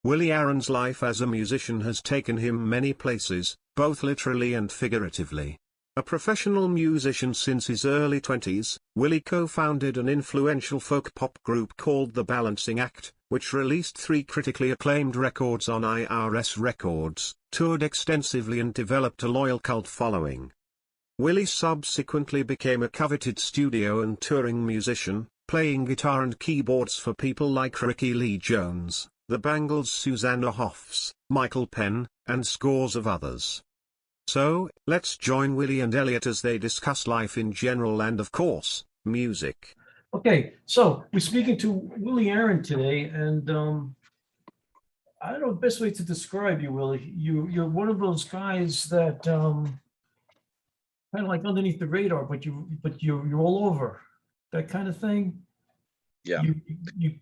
Willie Aron's life as a musician has taken him many places, both literally and figuratively. A professional musician since his early 20s, Willie co-founded an influential folk-pop group called The Balancing Act, which released 3 critically acclaimed records on IRS Records, toured extensively and developed a loyal cult following. Willie subsequently became a coveted studio and touring musician, playing guitar and keyboards for people like Rickie Lee Jones, the Bangles Susanna Hoffs, Michael Penn, and scores of others. So, let's join Willie and Elliot as they discuss life in general and, of course, music. Okay, so we're speaking to Willie Aron today, and I don't know the best way to describe you, Willie. You're one of those guys that kind of like underneath the radar, but you're all over, that kind of thing. Yeah.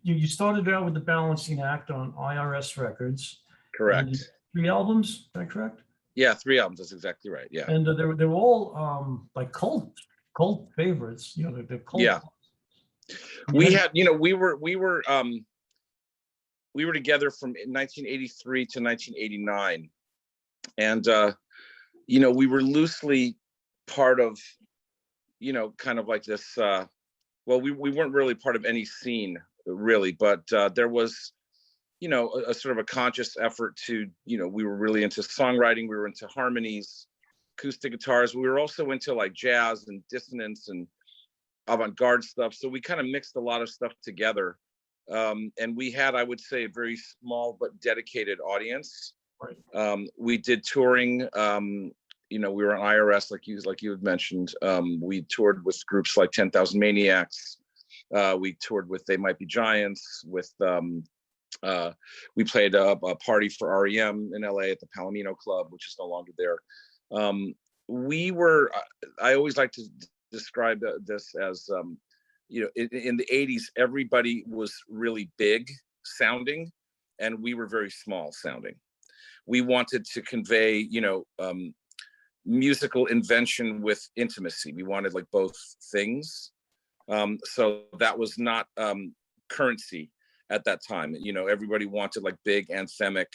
You started out with the Balancing Act on IRS Records. Correct. 3 albums, is that correct? Yeah, 3 albums. That's exactly right. Yeah. And they're all like cult favorites. You know, they're cult. Yeah. We had, you know, we were together from 1983 to 1989, and you know, we were loosely part of, you know, kind of like this. Well, we weren't really part of any scene really, but there was, you know, a sort of a conscious effort to, you know, we were really into songwriting, we were into harmonies, acoustic guitars. We were also into like jazz and dissonance and avant-garde stuff. So we kind of mixed a lot of stuff together. And we had, I would say, a very small but dedicated audience. Right. We did touring. You know, we were on IRS, like you had mentioned. We toured with groups like 10,000 Maniacs. We toured with They Might Be Giants. With we played a party for REM in LA at the Palomino Club, which is no longer there. We were. I always like to describe this as, you know, in the 80s, everybody was really big sounding, and we were very small sounding. We wanted to convey, you know, musical invention with intimacy. We wanted like both things. So that was not currency at that time. You know, everybody wanted like big anthemic,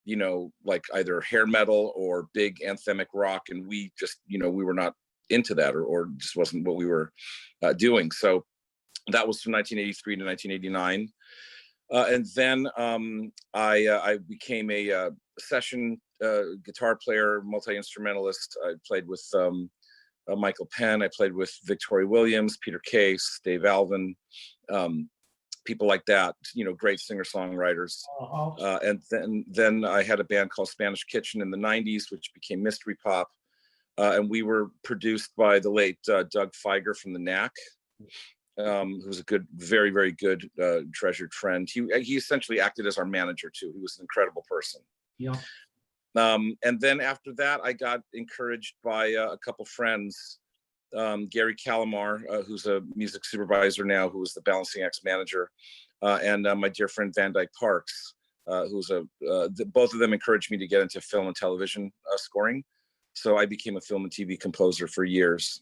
you know, like either hair metal or big anthemic rock. And we just, you know, we were not into that, or just wasn't what we were doing. So that was from 1983 to 1989. And then I became a session guitar player, multi-instrumentalist. I played with Michael Penn. I played with Victoria Williams, Peter Case, Dave Alvin, people like that, you know, great singer-songwriters. And then I had a band called Spanish Kitchen in the 90s, which became Mystery Pop. And we were produced by the late Doug Feiger from the Knack, who's a good, very, very good, treasured friend. He essentially acted as our manager too. He was an incredible person. Yeah. And then after that, I got encouraged by a couple friends, Gary Calamar, who's a music supervisor now, who was the Balancing Act's manager, and my dear friend Van Dyke Parks, who's both of them encouraged me to get into film and television scoring. So I became a film and TV composer for years,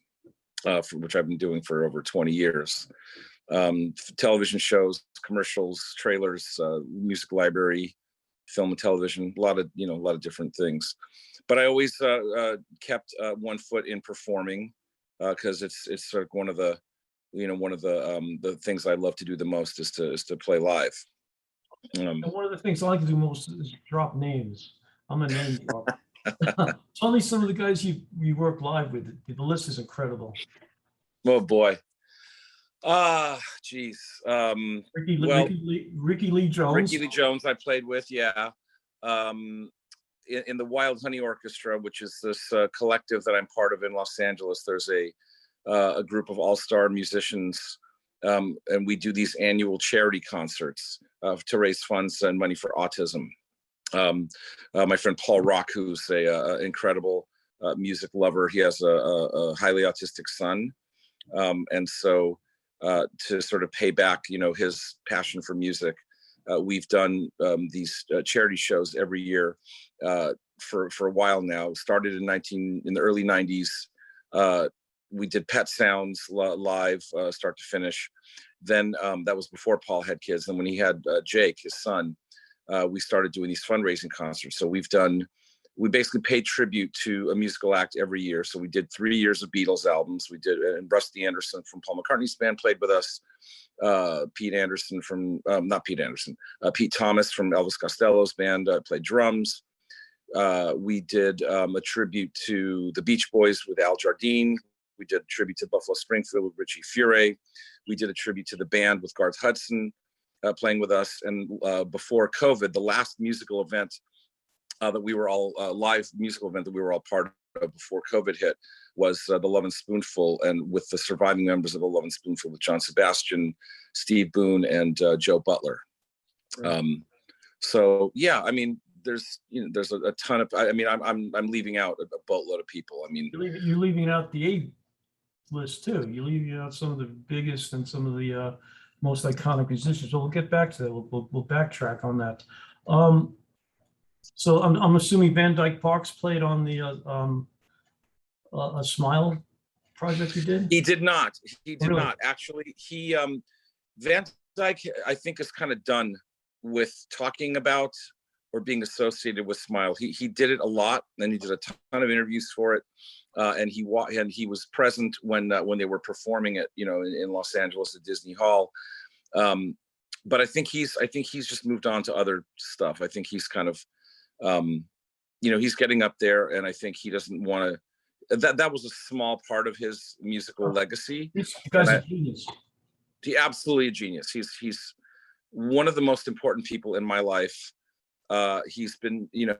which I've been doing for over 20 years. Television shows, commercials, trailers, music library, film and television, a lot of different things. But I always kept one foot in performing, because it's sort of one of the things I love to do the most is to play live. And one of the things I like to do most is drop names. I'm a name drop. Tell me some of the guys you work live with. The list is incredible. Oh boy. Geez. Rickie Lee Jones. Rickie Lee Jones I played with, yeah. In the Wild Honey Orchestra, which is this collective that I'm part of in Los Angeles, there's a group of all-star musicians, and we do these annual charity concerts to raise funds and money for autism. My friend Paul Rock, who's a incredible music lover, he has a highly autistic son, and so to sort of pay back, you know, his passion for music, we've done these charity shows every year for a while now. Started in the early 90s. We did Pet Sounds live, start to finish. Then that was before Paul had kids. And when he had Jake, his son, we started doing these fundraising concerts. So we basically paid tribute to a musical act every year. So we did 3 years of Beatles albums. We did, and Rusty Anderson from Paul McCartney's band played with us. Pete Anderson from, not Pete Anderson, Pete Thomas from Elvis Costello's band played drums. We did a tribute to the Beach Boys with Al Jardine. We did a tribute to Buffalo Springfield with Richie Furay. We did a tribute to the band with Garth Hudson playing with us. And before COVID, the last musical event that we were all, live musical event that we were all part of before COVID hit was the Love and Spoonful, and with the surviving members of the Love and Spoonful with John Sebastian, Steve Boone, and Joe Butler. Right. So yeah, I mean, there's a ton of, I mean, I'm leaving out a boatload of people. I mean, you're leaving out the A list too. You're leaving out some of the biggest and some of the most iconic musicians. So we'll get back to that. We'll backtrack on that. So I'm assuming Van Dyke Parks played on the a Smile project you did? He did not. He did really? Not. Actually, he Van Dyke, I think, is kind of done with talking about or being associated with Smile. He did it a lot, and he did a ton of interviews for it. And he was present when they were performing it, in Los Angeles at Disney Hall. But I think he's just moved on to other stuff. I think he's kind of, he's getting up there, and I think he doesn't want to. That was a small part of his musical legacy. This guy's a genius. He's absolutely a genius. He's one of the most important people in my life. He's been, it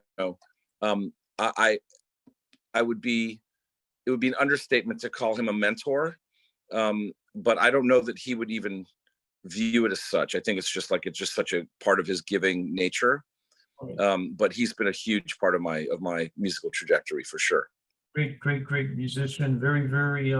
would be an understatement to call him a mentor. But I don't know that he would even view it as such. I think it's just such a part of his giving nature. But he's been a huge part of my musical trajectory for sure. Great musician. Very, very,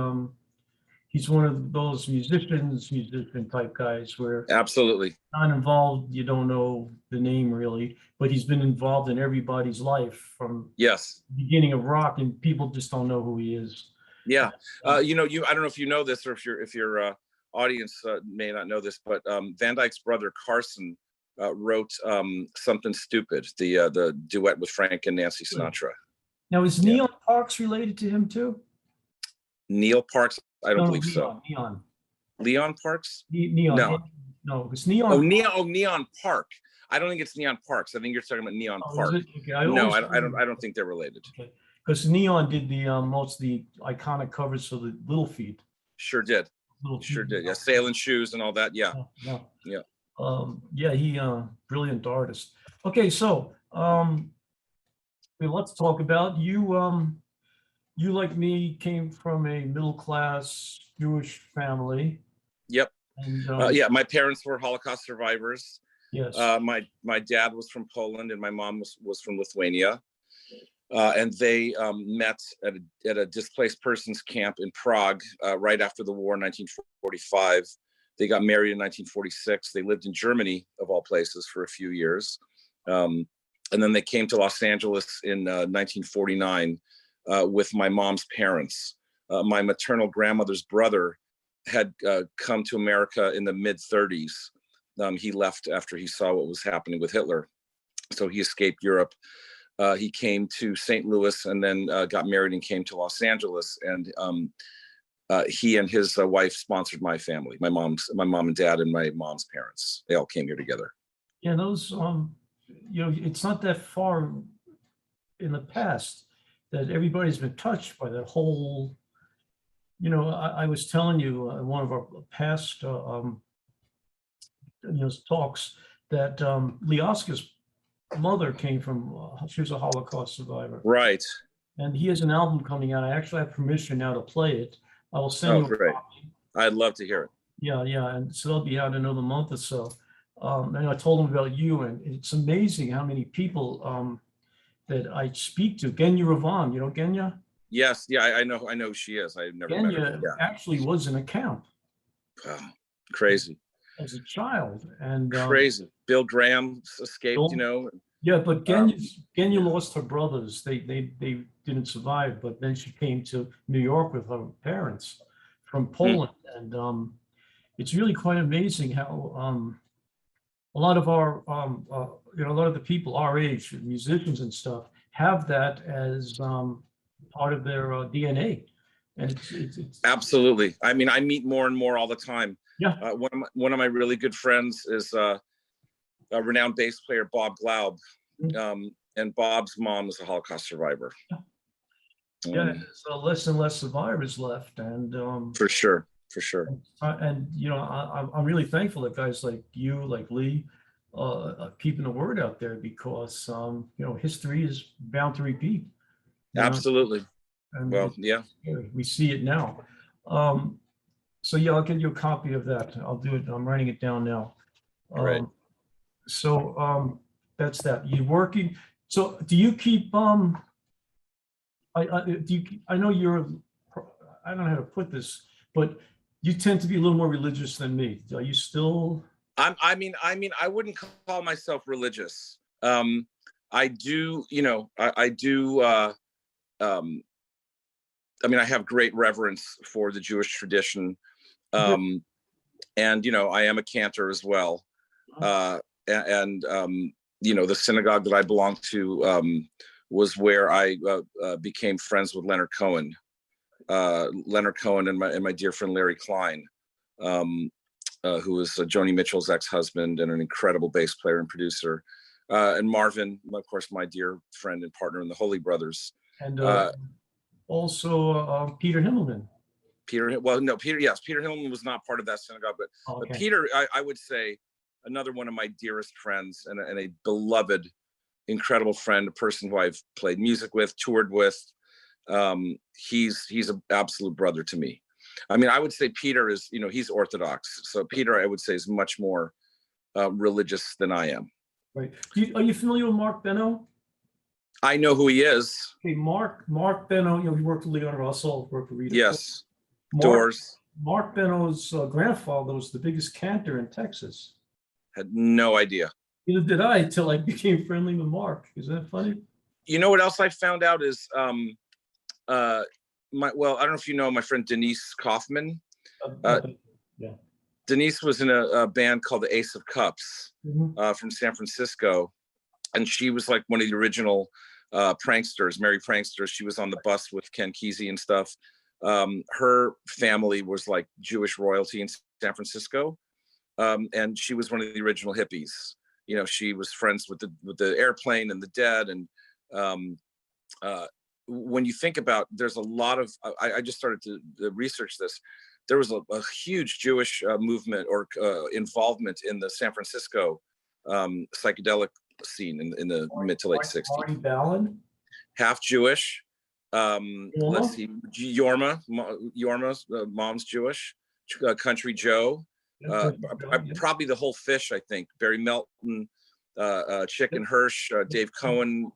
he's one of those musician type guys where absolutely not involved, you don't know the name really, but he's been involved in everybody's life from the beginning of rock, and people just don't know who he is. Yeah. I don't know if you know this, or if your audience may not know this, but Van Dyke's brother Carson wrote Something Stupid, the duet with Frank and Nancy Sinatra. Now, is Neil Parks related to him too? Neil Parks? I don't believe so. Leon Parks? Neon. No, it's Neon. Neon Park. I don't think it's Neon Parks. I think you're talking about Neon Park. Okay. I don't think they're related. Okay. Because Neon did the most of the iconic covers for the Little Feat. Sure did. Yeah, Sailing Shoes and all that. Yeah. He brilliant artist. Okay, so let's talk about you. You, like me, came from a middle-class Jewish family. Yep. And, my parents were Holocaust survivors. Yes. My dad was from Poland, and my mom was from Lithuania. And they met at a displaced persons camp in Prague right after the war in 1945. They got married in 1946. They lived in Germany, of all places, for a few years. And then they came to Los Angeles in 1949 with my mom's parents. My maternal grandmother's brother had come to America in the mid-30s. He left after he saw what was happening with Hitler. So he escaped Europe. He came to St. Louis and then got married and came to Los Angeles. And he and his wife sponsored my family, my mom and dad and my mom's parents. They all came here together. Yeah, those, it's not that far in the past that everybody's been touched by that whole, I was telling you one of our past talks that Lee Oscar's mother came from, she was a Holocaust survivor. Right. And he has an album coming out. I actually have permission now to play it. I will send you a copy. I'd love to hear it. Yeah. And so they'll be out in another month or so. And I told him about you, and it's amazing how many people that I speak to. Genya Ravan, you know Genya? Yes, yeah, I know who she is. I've never met her. Genya actually was in a camp. Wow, crazy. As a child, and crazy. Bill Graham escaped, Yeah, but Genya lost her brothers. They didn't survive, but then she came to New York with her parents from Poland, and it's really quite amazing how a lot of our a lot of the people our age, musicians and stuff, have that as part of their DNA. And it's Absolutely. I mean, I meet more and more all the time. yeah. One of my really good friends is a renowned bass player, Bob Glaub. And Bob's mom is a Holocaust survivor. Yeah, there's less and less survivors left, and for sure. And I'm really thankful that guys like you, like Lee, are keeping the word out there, because history is bound to repeat. Absolutely. And well, yeah, we see it now. So yeah, I'll get you a copy of that. I'll do it. I'm writing it down now. Right. So that's that. You're working. So do you keep I know you're, I don't know how to put this, but you tend to be a little more religious than me. Are you still? I mean, I wouldn't call myself religious. I do, I do. I mean, I have great reverence for the Jewish tradition, and I am a cantor as well. And the synagogue that I belong to was where I became friends with Leonard Cohen. Leonard Cohen and my dear friend Larry Klein, who was Joni Mitchell's ex-husband and an incredible bass player and producer, and Marvin, of course, my dear friend and partner in the Holy Brothers, and also Peter Himmelman. Peter Himmelman was not part of that synagogue, but Peter, I would say, another one of my dearest friends and a beloved, incredible friend, a person who I've played music with, toured with. He's an absolute brother to me. I mean, I would say Peter is, he's Orthodox. So Peter, I would say, is much more religious than I am. Right. Are you familiar with Mark Benno? I know who he is. Okay, Mark Benno, he worked with Leon Russell, worked with Rita. Yes. Doors. Mark Benno's grandfather was the biggest cantor in Texas. Had no idea. Neither did I, until I became friendly with Mark. Is that funny? You know what else I found out is, I don't know if you know my friend Denise Kaufman. Yeah. Denise was in a band called the Ace of Cups from San Francisco. And she was like one of the original pranksters, Merry Pranksters. She was on the bus with Ken Kesey and stuff. Her family was like Jewish royalty in San Francisco. And she was one of the original hippies. She was friends with the Airplane and the Dead. And when you think about, there's a lot of, I just started to research this. There was a huge Jewish movement or involvement in the San Francisco psychedelic scene in the mid to late 60s. Marty Ballin? Half Jewish. Let's see, Yorma's mom's Jewish. Country Joe. Probably the whole fish, I think. Barry Melton, Chick and Hirsch, Dave Cohen,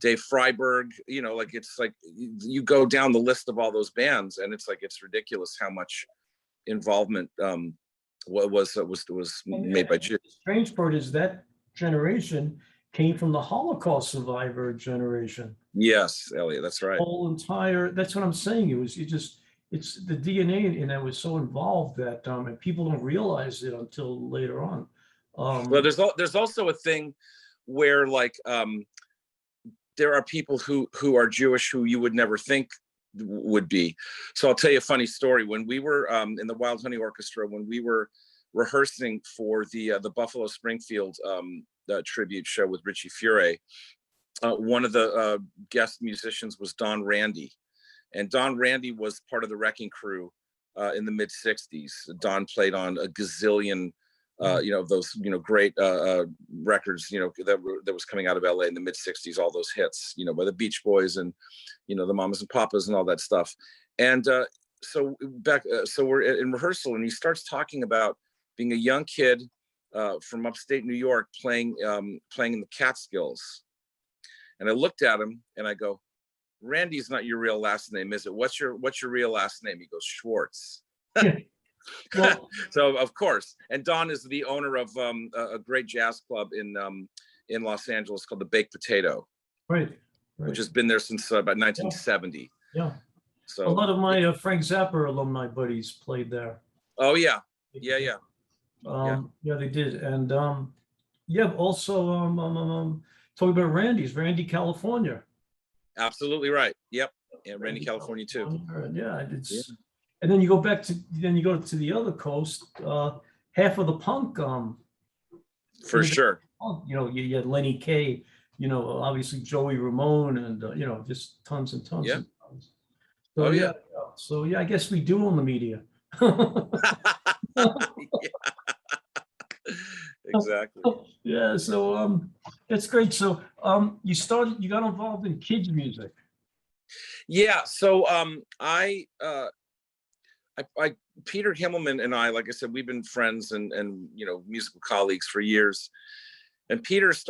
Dave Freiberg. It's like you go down the list of all those bands, and it's ridiculous how much involvement was made by Jews. The strange part is that generation came from the Holocaust survivor generation. Yes, Elliot, that's right. That's what I'm saying. It's the DNA in that was so involved that and people don't realize it until later on. Well, there's also a thing where there are people who are Jewish who you would never think would be. So I'll tell you a funny story. When we were in the Wild Honey Orchestra, when we were rehearsing for the Buffalo Springfield tribute show with Richie Furay, one of the guest musicians was Don Randy. And Don Randy was part of the Wrecking Crew in the mid 60s. Don played on a gazillion, those, great records, that was coming out of LA in the mid 60s, all those hits, by the Beach Boys and, the Mamas and Papas and all that stuff. And so we're in rehearsal, and he starts talking about being a young kid from upstate New York playing in the Catskills. And I looked at him and I go, Randy's not your real last name, is it? What's your real last name? He goes, Schwartz. Well, so of course, and Don is the owner of a great jazz club in Los Angeles called the Baked Potato, right. Which has been there since about 1970. Yeah. So a lot of my Frank Zappa alumni buddies played there. Oh yeah, yeah. Yeah, they did, and Yeah, also, talking about Randy, California. Absolutely right. Yep. And Randy, California too. Yeah, Yeah. and then you go to the other coast, half of the punk, For sure. you had Lenny Kaye, obviously Joey Ramone, and just tons and tons Yeah. and tons. Oh yeah. So yeah, I guess we do own the media. Yeah, exactly. Yeah, so that's great. So you got involved in kids music. Yeah. So I Peter Himmelman and I, like I said, we've been friends and musical colleagues for years. And Peter has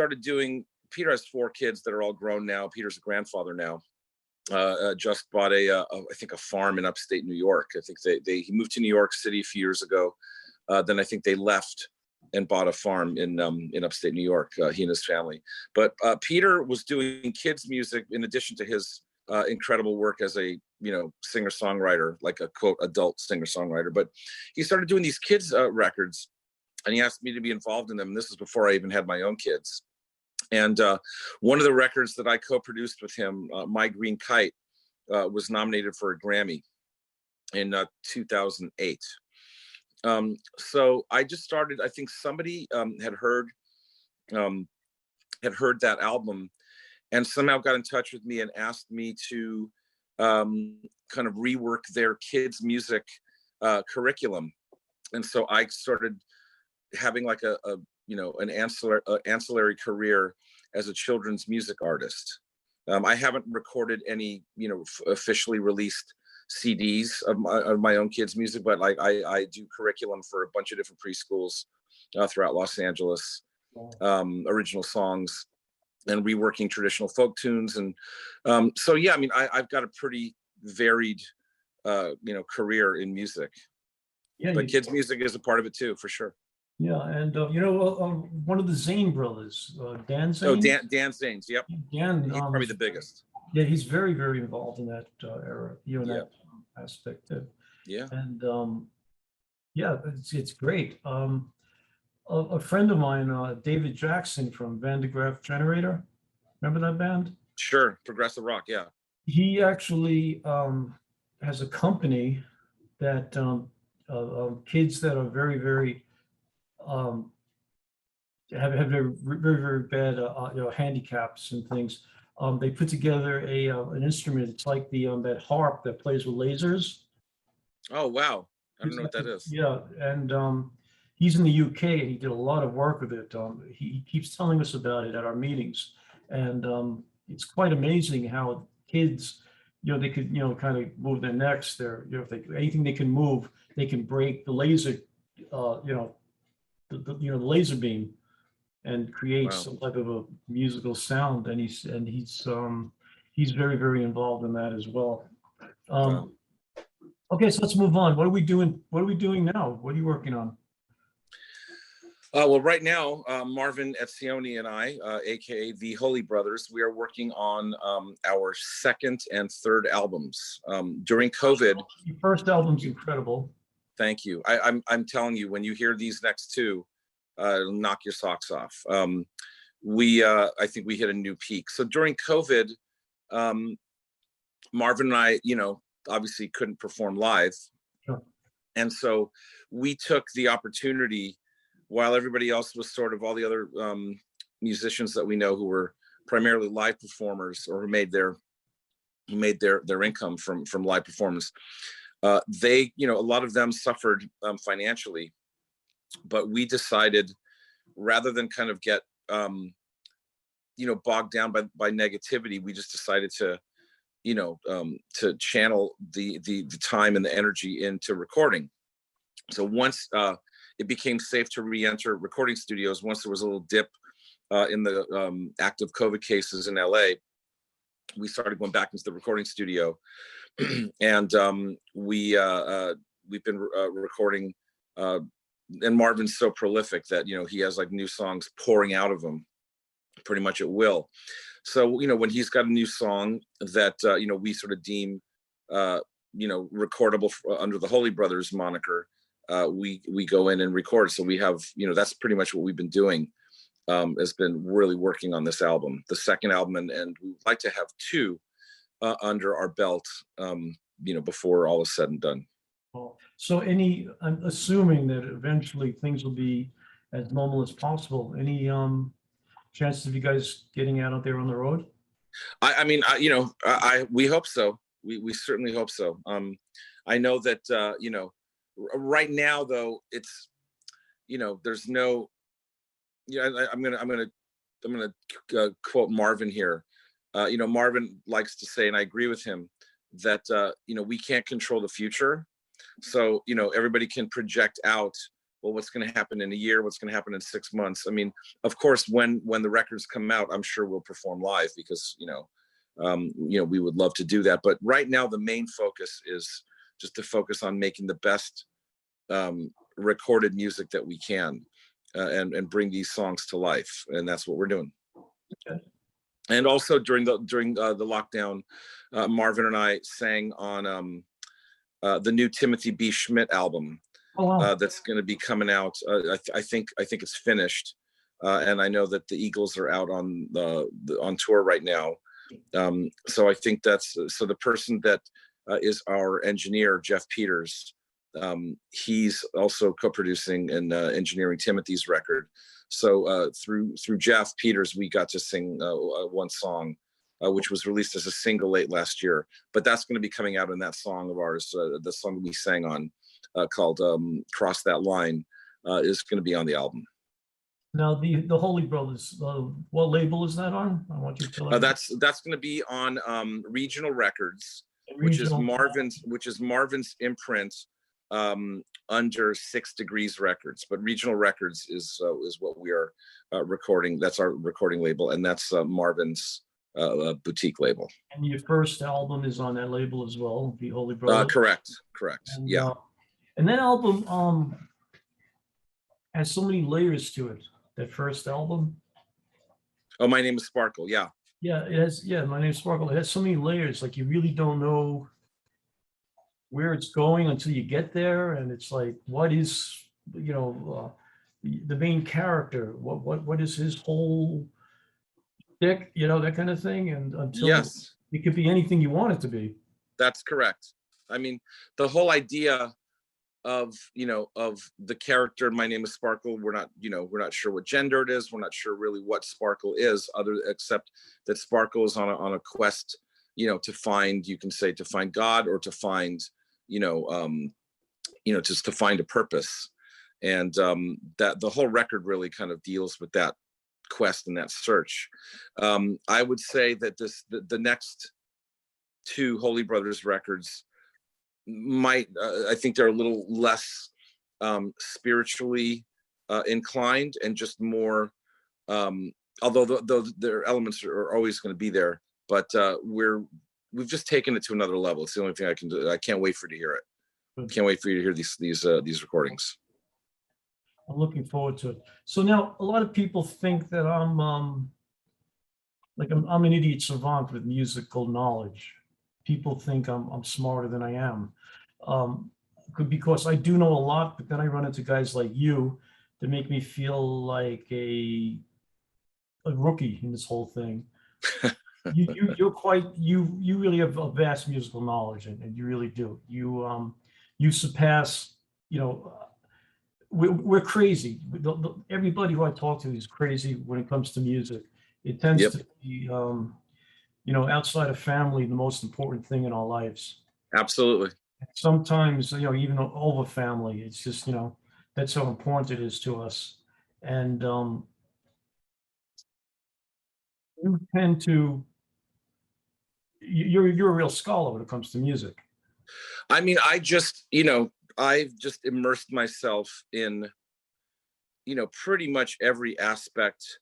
4 kids that are all grown now. Peter's a grandfather now. Just bought I think a farm in upstate New York. I think he moved to New York City a few years ago. Then I think they left and bought a farm in upstate New York, he and his family. But Peter was doing kids music in addition to his incredible work as a singer-songwriter, like a quote adult singer-songwriter. But he started doing these kids records, and he asked me to be involved in them. And this is before I even had my own kids. And one of the records that I co-produced with him, My Green Kite, was nominated for a Grammy in 2008. So I just started, I think somebody had heard that album and somehow got in touch with me and asked me to kind of rework their kids music curriculum. And so I started having like an ancillary career as a children's music artist. I haven't recorded any, officially released CDs of my own kids' music, but like I do curriculum for a bunch of different preschools throughout Los Angeles, original songs and reworking traditional folk tunes. And so, yeah, I mean, I've got a pretty varied, career in music, Yeah, but kids' music is a part of it too, for sure. yeah, and one of the Zane brothers, Dan Oh, Zane. Dan Zanes. Yep. Dan, He's probably the biggest. yeah, he's very, very involved in that era, in that aspect. Yeah. And yeah, it's great. A friend of mine, David Jackson from Van de Graaff Generator, remember that band? Sure. Progressive rock. Yeah. He actually has a company that kids that are very, very have very, very, very bad handicaps and things. They put together an instrument. It's like that harp that plays with lasers. Oh wow, I don't know what that is. Yeah, and he's in the UK and he did a lot of work with it. He keeps telling us about it at our meetings, and it's quite amazing how kids, they could, kind of move their necks. If anything they can move, they can break the laser, the laser beam, and create some type of a musical sound. And he's very, very involved in that as well. Okay, so let's move on. What are we doing? What are we doing now? What are you working on? Well, right now, Marvin Etzioni and I, aka the Holy Brothers, we are working on our second and third albums. During COVID, your first album's incredible. Thank you. I'm telling you, when you hear these next two, it'll knock your socks off. I think we hit a new peak. So during COVID, Marvin and I, obviously couldn't perform live. Sure. And so we took the opportunity, while everybody else was sort of all the other musicians that we know who were primarily live performers or who made their income from live performance. They, a lot of them suffered financially, but we decided, rather than kind of get, bogged down by negativity, we just decided to channel the time and the energy into recording. So once it became safe to re-enter recording studios, once there was a little dip in the active COVID cases in LA, we started going back into the recording studio, and we've been recording. And Marvin's so prolific that he has like new songs pouring out of him pretty much at will. So when he's got a new song that we sort of deem recordable under the Holy Brothers moniker, we go in and record. So we have that's pretty much what we've been doing. has been really working on this album, the second album, and we'd like to have two under our belt, before all is said and done. So I'm assuming that eventually things will be as normal as possible. Any chances of you guys getting out there on the road? We hope so. We certainly hope so. I know that, right now though, it's, there's no, I'm gonna quote Marvin here. Marvin likes to say, and I agree with him, that we can't control the future. So everybody can project out, well, what's going to happen in a year, what's going to happen in 6 months. I mean, of course, when the records come out, I'm sure we'll perform live because we would love to do that. But right now, the main focus is just to focus on making the best recorded music that we can, and bring these songs to life, and that's what we're doing. Okay. And also during the lockdown, Marvin and I sang on the new Timothy B. Schmidt album. Oh, wow. That's going to be coming out. I think it's finished, and I know that the Eagles are out on tour right now. So I think so the person that is our engineer, Jeff Peters, he's also co-producing and engineering Timothy's record. So through Jeff Peters, we got to sing one song, which was released as a single late last year. But that's going to be coming out in that song of ours, the song we sang on, called "Cross That Line," is going to be on the album. Now the Holy Brothers, what label is that on? I want you to tell me. That's going to be on Regional Records, which is Marvin's imprint, under 6 Degrees Records. But Regional Records is what we are recording. That's our recording label, and that's Marvin's boutique label. And your first album is on that label as well, the Holy Brothers. Correct. And, Yeah. And that album has so many layers to it. That first album. Oh, My Name is Sparkle. Yeah. Yeah, it has. Yeah, My Name is Sparkle. It has so many layers. Like you really don't know where it's going until you get there, and it's like, what is the main character? What is his whole dick? That kind of thing. And until yes, it could be anything you want it to be. That's correct. I mean, the whole idea of the character, My Name is Sparkle, we're not sure what gender it is. We're not sure really what Sparkle is, except that Sparkle is on a quest, to find God, or to find, just to find a purpose. And that the whole record really kind of deals with that quest and that search. I would say that the next two Holy Brothers records might, I think they're a little less spiritually inclined, and just more, although their elements are always going to be there, but we've just taken it to another level. It's the only thing I can do. I can't wait for you to hear it. Can't wait for you to hear these recordings. I'm looking forward to it. So now a lot of people think that I'm an idiot savant with musical knowledge. People think I'm smarter than I am. Because I do know a lot, but then I run into guys like you that make me feel like a rookie in this whole thing. You really have a vast musical knowledge, and you really do. You surpass. We're crazy. Everybody who I talk to is crazy when it comes to music. It tends to be, outside of family, the most important thing in our lives. Absolutely. Sometimes, even over family, it's just, that's how important it is to us. And you tend to, you're a real scholar when it comes to music. I mean, I've just immersed myself in, pretty much every aspect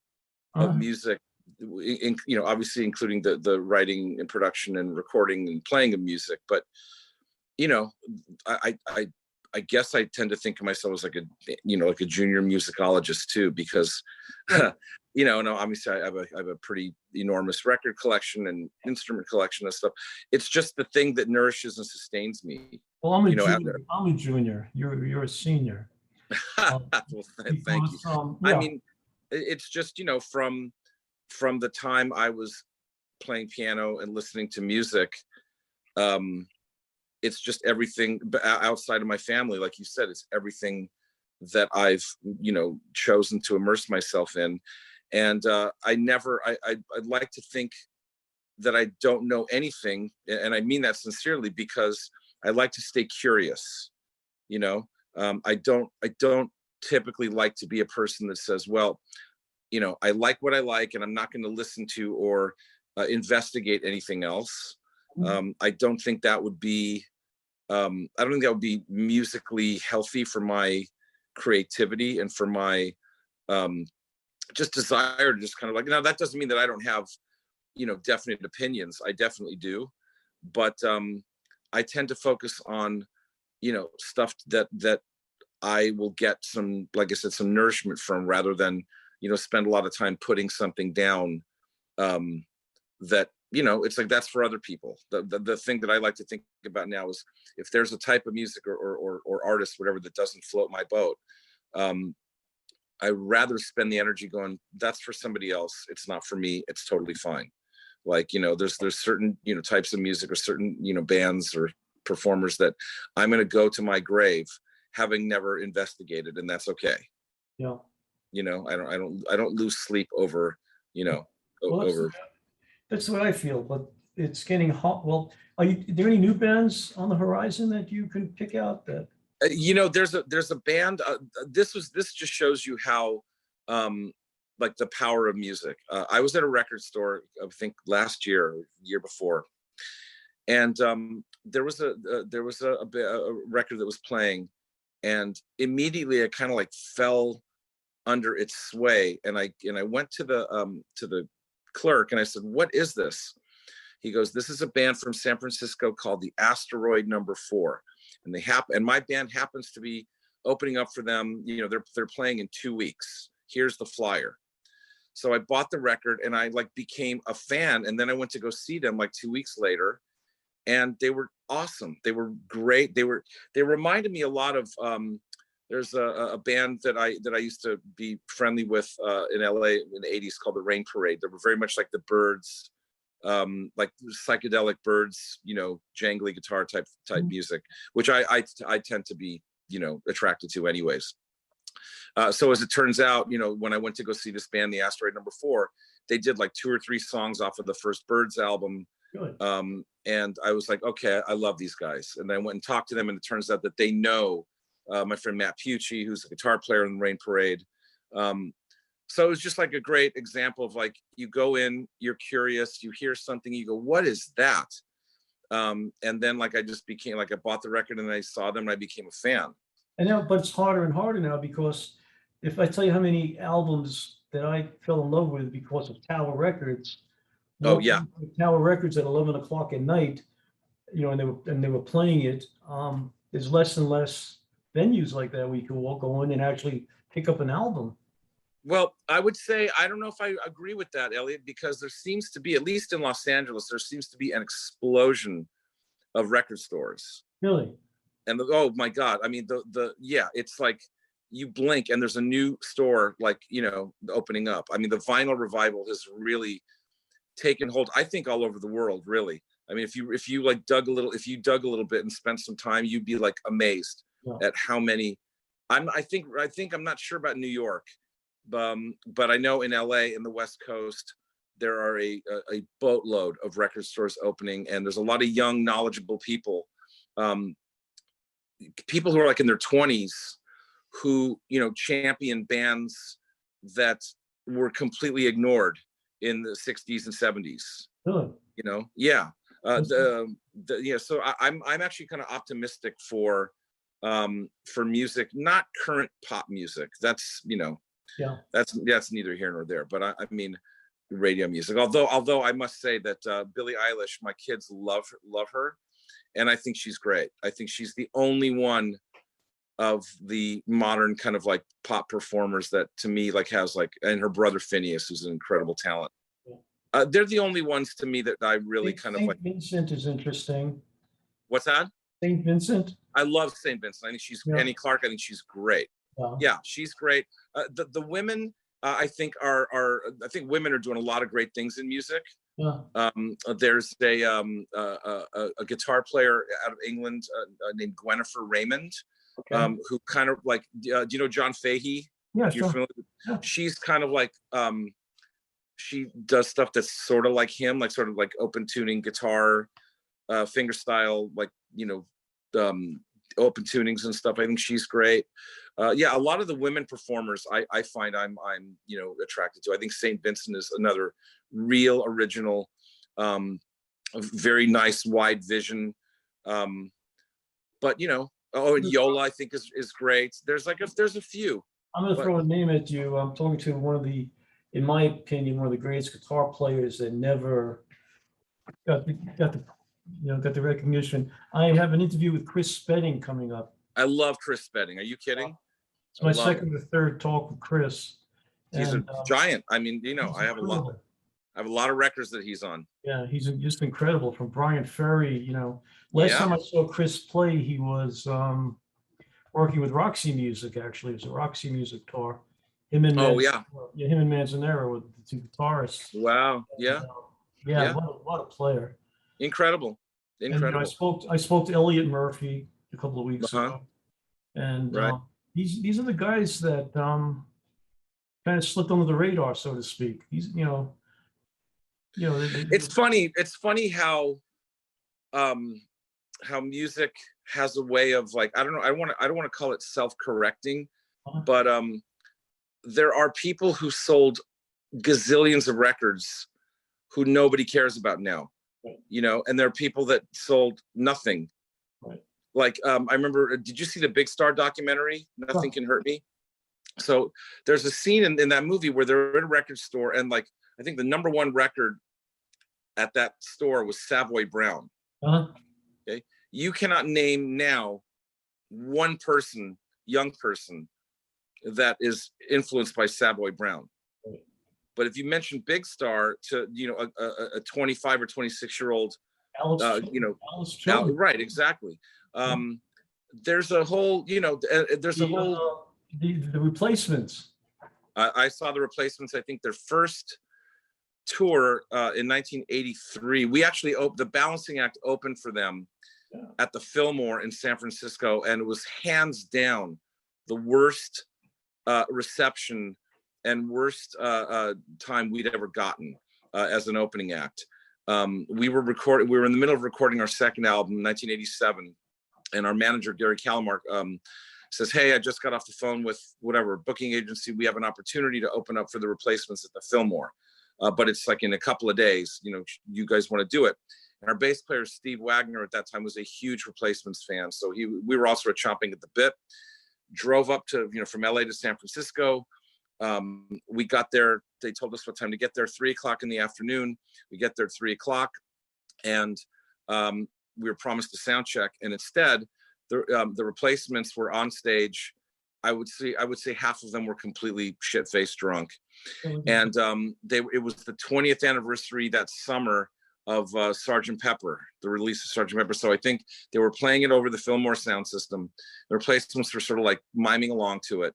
of music, obviously including the writing and production and recording and playing of music. But, I guess I tend to think of myself as like a junior musicologist too, because, obviously I have a pretty enormous record collection and instrument collection and stuff. It's just the thing that nourishes and sustains me. Well, I'm a junior. You're a senior. Well, thank you. Yeah. I mean, it's just, from the time I was playing piano and listening to music, it's just everything outside of my family. Like you said, it's everything that I've, chosen to immerse myself in. And I'd like to think that I don't know anything. And I mean that sincerely, because I like to stay curious. I don't typically like to be a person that says, well, I like what I like, and I'm not going to listen to or investigate anything else. I don't think that would be, musically healthy for my creativity and for my just desire to just kind of like, now that doesn't mean that I don't have, definite opinions. I definitely do. But I tend to focus on, stuff that I will get some, like I said, some nourishment from, rather than, spend a lot of time putting something down that, it's like, that's for other people. The thing that I like to think about now is, if there's a type of music or artist, whatever, that doesn't float my boat, I'd rather spend the energy going, that's for somebody else. It's not for me. It's totally fine. Like, there's certain, types of music, or certain, bands or performers that I'm going to go to my grave having never investigated, and that's okay. Yeah. I don't lose sleep over, Well, over. that's what I feel, but it's getting hot. Well, are there any new bands on the horizon that you can pick out that? There's a band. This just shows you how, like, the power of music. I was at a record store, I think last year, or year before, and there was a record that was playing, and immediately I kind of like fell under its sway, and I went to the clerk and I said, "What is this?" He goes, "This is a band from San Francisco called the Asteroid Number 4, and my band happens to be opening up for them. They're playing in 2 weeks. Here's the flyer." So I bought the record, and I like became a fan, and then I went to go see them like 2 weeks later, and they were awesome. They were great. They reminded me a lot of there's a band that I used to be friendly with in LA in the 80s called the Rain Parade. They were very much like the Byrds, like psychedelic Byrds, jangly guitar type music, which I tend to be, attracted to anyways. So as it turns out, when I went to go see this band, the Asteroid Number 4, they did like 2 or 3 songs off of the first Byrds album. Good. And I was like, okay, I love these guys. And then I went and talked to them, and it turns out that they know my friend Matt Pucci, who's a guitar player in the Rain Parade. So it was just like a great example of, like, you go in, you're curious, you hear something, you go, what is that? And then, like, I just became like, I bought the record and I saw them and I became a fan. And now, but it's harder and harder now, because if I tell you how many albums that I fell in love with because of Tower Records. Oh yeah. Tower Records at 11 o'clock at night, and they were playing it. There's less and less venues like that where you can go in and actually pick up an album. Well, I would say, I don't know if I agree with that, Elliot, because there seems to be, at least in Los Angeles, there seems to be an explosion of record stores. Really? And oh my God, I mean, yeah, it's like you blink and there's a new store, like, opening up. I mean, the vinyl revival has really taken hold, I think, all over the world, really. I mean, if you like dug a little bit and spent some time, you'd be like amazed at how many. I'm not sure about New York, but I know in LA, in the West Coast, there are a boatload of record stores opening, and there's a lot of young, knowledgeable people, people who are like in their 20s, who champion bands that were completely ignored in the 60s and 70s. Really? Yeah. So I'm actually kind of optimistic for music, not current pop music. That's that's neither here nor there. But I mean, radio music. Although I must say that Billie Eilish, my kids love her, and I think she's great. I think she's the only one of the modern kind of like pop performers that, to me, like has like, and her brother Phineas, who's an incredible talent. They're the only ones to me that I really kind of like. St. Vincent is interesting. What's that? St. Vincent. I love St. Vincent. I think she's Annie Clark. I think she's great. Yeah, she's great. The women I think I think women are doing a lot of great things in music. Yeah. There's a guitar player out of England named Gwennifer Raymond, Okay. who kind of like, do you know John Fahey? Yeah, You're sure. familiar with, Yeah. she's kind of like, she does stuff that's sort of like him, like sort of like open tuning guitar, finger style, like, open tunings and stuff. I think she's great. Yeah, a lot of the women performers I find I'm attracted to. I think St. Vincent is another real original, very nice wide vision. But and Yola I think is great. There's a few. I'm going to throw a name at you. I'm talking to one of the, in my opinion, one of the greatest guitar players that never got the recognition. I have an interview with Chris Spedding coming up. I love Chris Spedding. Are you kidding? It's my second or third talk with Chris. He's a giant. I mean, I have incredible. a lot of records that he's on. Yeah, he's just incredible. From Brian Ferry, last time I saw Chris play, he was working with Roxy Music. Actually, it was a Roxy Music tour. Him and Manzanera were the two guitarists. Wow. Yeah. Yeah. What a player. Incredible. And, I spoke to Elliot Murphy a couple of weeks ago, and these are the guys that kind of slipped under the radar, so to speak. It's funny. It's funny how music has a way of, like, I don't know. I don't want to call it self-correcting, but there are people who sold gazillions of records who nobody cares about now. And there are people that sold nothing. Right. Like, I remember, did you see the Big Star documentary, Nothing Can Hurt Me? So there's a scene in that movie where they're in a record store, and like, I think the number one record at that store was Savoy Brown. Okay. You cannot name now one person, young person, that is influenced by Savoy Brown. But if you mention Big Star to a 25 or 26-year-old, right, exactly. There's a whole, the Replacements. I saw the Replacements. I think their first tour in 1983. We actually the Balancing Act opened for them at the Fillmore in San Francisco, and it was hands down the worst reception and worst time we'd ever gotten as an opening act. We were in the middle of recording our second album in 1987, and our manager Gary Calamar says, "Hey, I just got off the phone with whatever booking agency. We have an opportunity to open up for the Replacements at the Fillmore, but it's like in a couple of days. You guys want to do it?" And our bass player Steve Wagner at that time was a huge Replacements fan, so we were also chomping at the bit. Drove up to from LA to San Francisco. We got there. They told us what time to get there. 3:00 in the afternoon. We get there at 3:00, and we were promised a sound check. And instead, the Replacements were on stage. I would say half of them were completely shit-faced drunk, and it was the 20th anniversary that summer of Sgt. Pepper, the release of Sgt. Pepper. So I think they were playing it over the Fillmore sound system. The Replacements were sort of like miming along to it,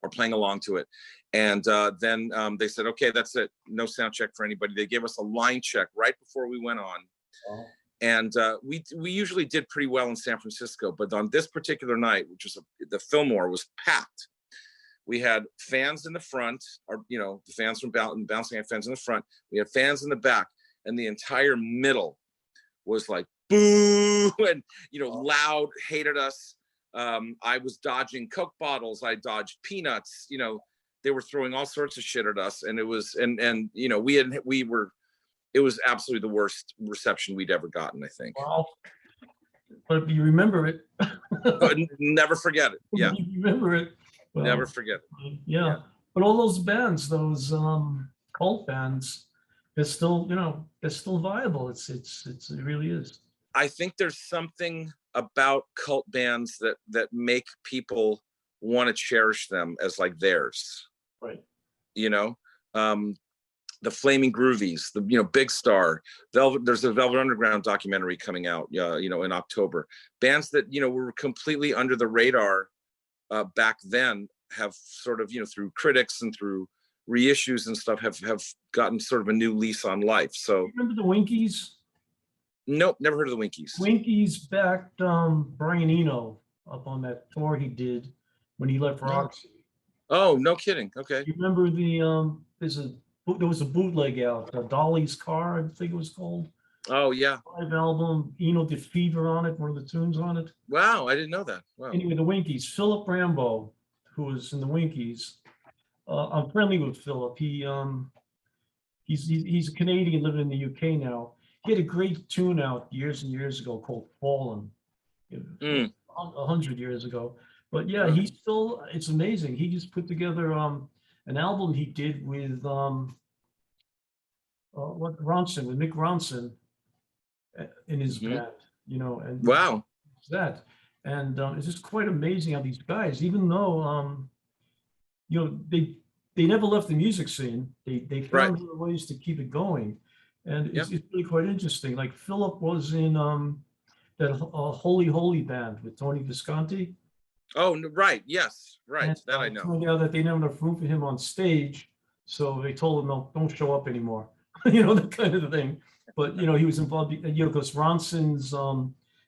or playing along to it. And then they said, "Okay, that's it. No sound check for anybody." They gave us a line check right before we went on. Oh. And we usually did pretty well in San Francisco, but on this particular night, which was the Fillmore, was packed. We had fans in the front, or the fans from Bouncing Act fans in the front. We had fans in the back, and the entire middle was like boo and loud, hated us. I was dodging Coke bottles. I dodged peanuts. They were throwing all sorts of shit at us, and it was it was absolutely the worst reception we'd ever gotten, I think. Wow. But you remember it. Never forget it. Yeah. You remember it. Well, never forget it. Yeah. But all those bands, those cult bands, they're still viable. It really is. I think there's something about cult bands that make people want to cherish them as like theirs. Right. The Flaming Groovies, the Big Star, Velvet. There's a Velvet Underground documentary coming out, in October. Bands that were completely under the radar back then have sort of through critics and through reissues and stuff have gotten sort of a new lease on life. So Remember the Winkies? nope, never heard of the Winkies. Winkies backed Brian Eno up on that tour he did when he left Roxy. Oh, no kidding. Okay. You remember there was a bootleg out, Dolly's Car, I think it was called. Oh yeah. Live album. Eno did Fever on it, one of the tunes on it. Wow, I didn't know that. Wow. Anyway, the Winkies, Philip Rambo, who was in the Winkies. I'm friendly with Philip. He's a Canadian living in the UK now. He had a great tune out years and years ago called Fallen, 100 years ago. But yeah, he's still, it's amazing. He just put together an album he did with Mick Ronson in his band, you know, and wow, that. And it's just quite amazing how these guys, even though you know, they never left the music scene, they found other ways to keep it going. And it's really quite interesting. Like Philip was in that Holy Holy band with Tony Visconti. Oh, right. Yes. Right. And, that I know. Turned out that they never enough room for him on stage. So they told him, no, don't show up anymore. You know, that kind of thing. But, you know, he was involved, you know, because Ronson's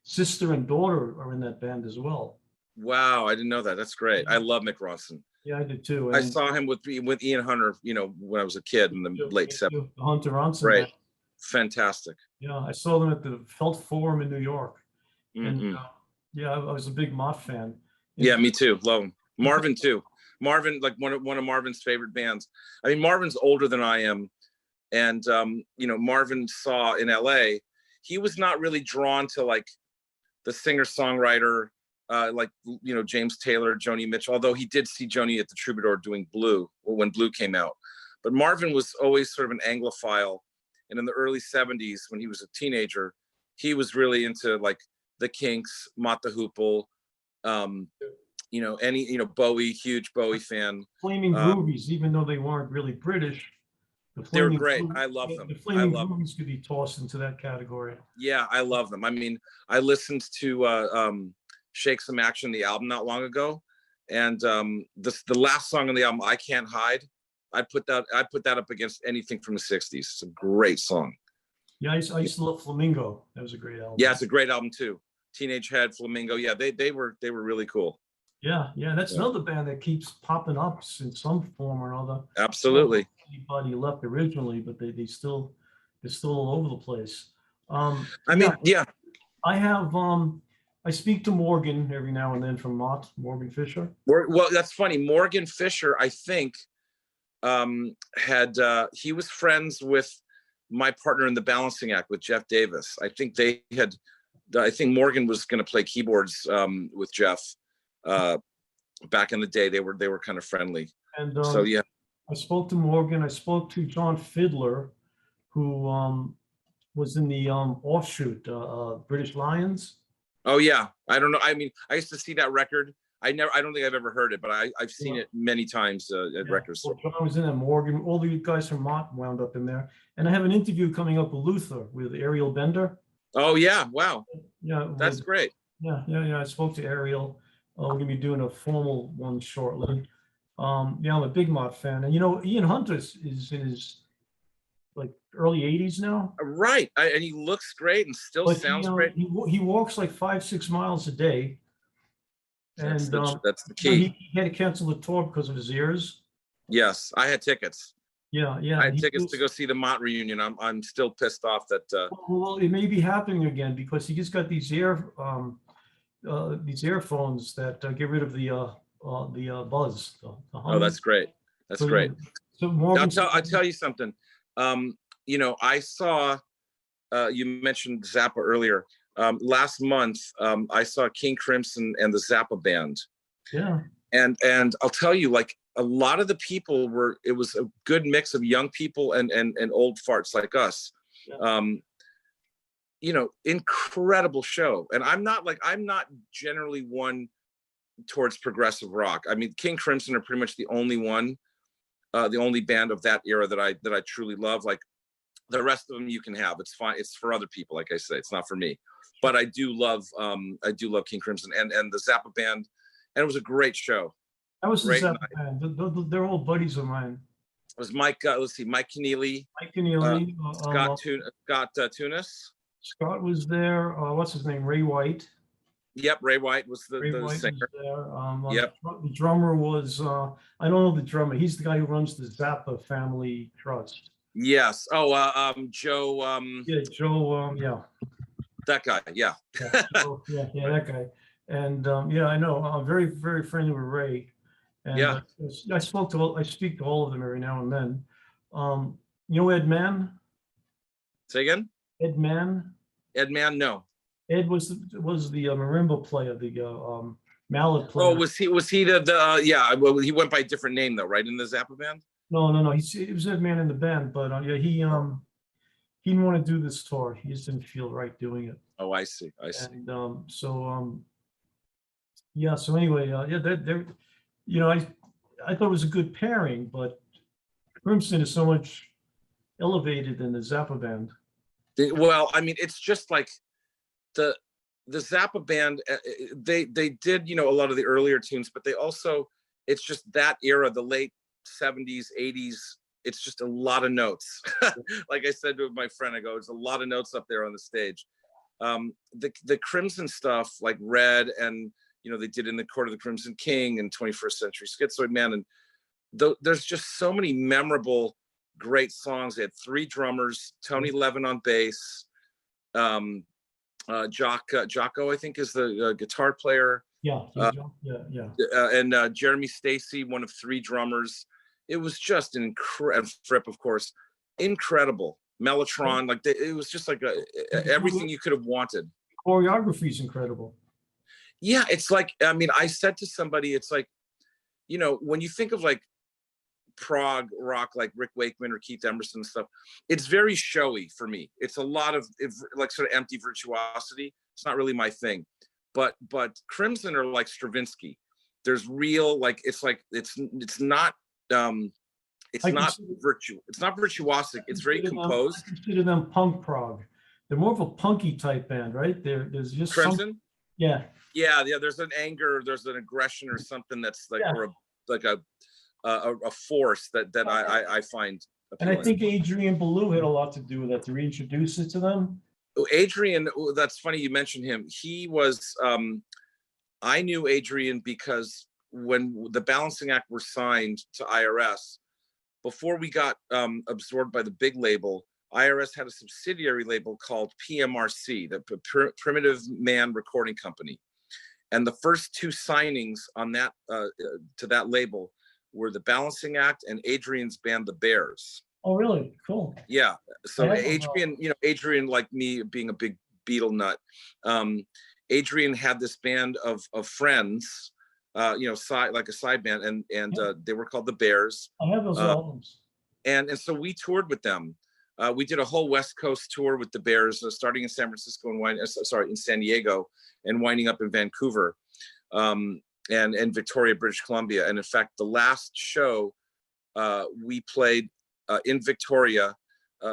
sister and daughter are in that band as well. Wow. I didn't know that. That's great. I love Mick Ronson. Yeah, I did too. I saw him with Ian Hunter, you know, when I was a kid in the late 70s. Hunter Ronson. Right. Fantastic. Yeah, I saw them at the Felt Forum in New York. And yeah, I was a big Mott fan. Yeah, me too. Love him. Marvin too. Marvin, like one of Marvin's favorite bands. I mean, Marvin's older than I am. And, you know, Marvin saw in LA, he was not really drawn to like the singer-songwriter, like, you know, James Taylor, Joni Mitchell, although he did see Joni at the Troubadour doing Blue when Blue came out. But Marvin was always sort of an Anglophile. And in the early 70s, when he was a teenager, he was really into like the Kinks, Mott the Hoople, you know, Bowie, huge Bowie fan. Flaming Groovies, even though they weren't really British. They were great. I love them. The Flaming Groovies could be tossed into that category. Yeah, I love them. I mean, I listened to Shake Some Action, the album, not long ago. And the last song on the album, I Can't Hide, I put that up against anything from the 60s. It's a great song. Yeah, I used to love Flamingo. That was a great album. Yeah, it's a great album too. Teenage Head, Flamingo. Yeah, they were really cool. Yeah, that's another band that keeps popping up in some form or another. Absolutely. Anybody left originally, but they're still all over the place. I mean, yeah. I have I speak to Morgan every now and then from Mott, Morgan Fisher. Well, that's funny. Morgan Fisher, I think, he was friends with my partner in the Balancing Act with Jeff Davis. I think Morgan was going to play keyboards with Jeff back in the day. They were kind of friendly. And so yeah, I spoke to Morgan. I spoke to John Fiddler, who was in the offshoot British Lions. Oh yeah, I don't know. I mean, I used to see that record. I don't think I've ever heard it, but I've seen it many times at records. Well, John was in there. Morgan, all the guys from Mott wound up in there. And I have an interview coming up with Luther with Ariel Bender. Oh yeah, wow. Yeah, that's great. Yeah. I spoke to Ariel. We're gonna be doing a formal one shortly. Yeah, I'm a big Mott fan, and you know, Ian Hunter is in his like early 80s now. Right, and he looks great and still sounds great. He walks like 5-6 miles a day. And that's the key. He had to cancel the tour because of his ears. Yes, I had tickets. Yeah. I had tickets to go see the Mott reunion. I'm still pissed off that. Well, it may be happening again because he just got these earphones that get rid of the buzz. Oh, that's great. That's great. So Morgan, I'll tell you something. You know, I saw. You mentioned Zappa earlier. Last month, I saw King Crimson and the Zappa band. Yeah. And I'll tell you, like a lot of the people it was a good mix of young people and old farts like us. Yeah. You know, incredible show. And I'm not generally one towards progressive rock. I mean, King Crimson are pretty much the only band of that era that I truly love. Like the rest of them you can have. It's fine. It's for other people. Like I say, it's not for me. But I do love King Crimson and the Zappa band, and it was a great show. That was the Zappa band. They're all buddies of mine. was Mike. Let's see, Mike Keneally, Mike Keneally, Scott Tunis. Scott was there. What's his name? Ray White. Yep, Ray White was the White singer. was there. Yep. The drummer was, I don't know the drummer. He's the guy who runs the Zappa Family Trust. Yes. Oh, Joe. Yeah, Joe. Yeah. That guy. Yeah. Joe, yeah, that guy. And yeah, I know. I'm very, very friendly with Ray. And Yeah. I speak to all of them every now and then. You know Ed Mann? Say again? Ed Mann? Ed Mann, no. Ed was the marimba player, the mallet player. Oh, was he the yeah, well, he went by a different name though, right, in the Zappa band? No. He was Ed Mann in the band, but yeah, he didn't want to do this tour. He just didn't feel right doing it. Oh, I see. And yeah, so anyway, yeah, they're you know, I thought it was a good pairing, but Crimson is so much elevated than the Zappa band. Well, I mean, it's just like the Zappa band, they did, a lot of the earlier tunes, but they also, it's just that era, the late 70s, 80s, it's just a lot of notes. Like I said to my friend, I go, there's a lot of notes up there on the stage. The Crimson stuff, like Red, and they did In the Court of the Crimson King and 21st Century Schizoid Man, and there's just so many memorable, great songs. They had 3 drummers, Tony Levin on bass, Jocko, I think, is the guitar player. Yeah. And Jeremy Stacy, one of 3 drummers. It was just an incredible. Fripp, of course, incredible. Mellotron, like it was just like everything you could have wanted. Choreography is incredible. Yeah, it's like, I mean, I said to somebody, it's like, when you think of like prog rock, like Rick Wakeman or Keith Emerson and stuff, it's very showy for me. It's a lot of like sort of empty virtuosity. It's not really my thing. But Crimson are like Stravinsky. There's real, like, it's not virtuosic. It's very composed. I consider them punk prog. They're more of a punky type band, right? There's just Crimson. Yeah. There's an anger, there's an aggression or something that's like, or a force that I find appealing. And I think Adrian Belew had a lot to do with that, to reintroduce it to them. Adrian, that's funny you mentioned him. He was, I knew Adrian because when the Balancing Act were signed to IRS, before we got absorbed by the big label, IRS had a subsidiary label called PMRC, the Primitive Man Recording Company. And the first 2 signings on that to that label were the Balancing Act and Adrian's band, The Bears. Oh, really? Cool. Yeah. So Adrian, like me being a big Beatle nut, Adrian had this band of friends, like a side band, and they were called The Bears. I have those albums. And so we toured with them. We did a whole West Coast tour with The Bears, starting in San Francisco in San Diego, and winding up in Vancouver, and Victoria, British Columbia. And in fact, the last show we played in Victoria,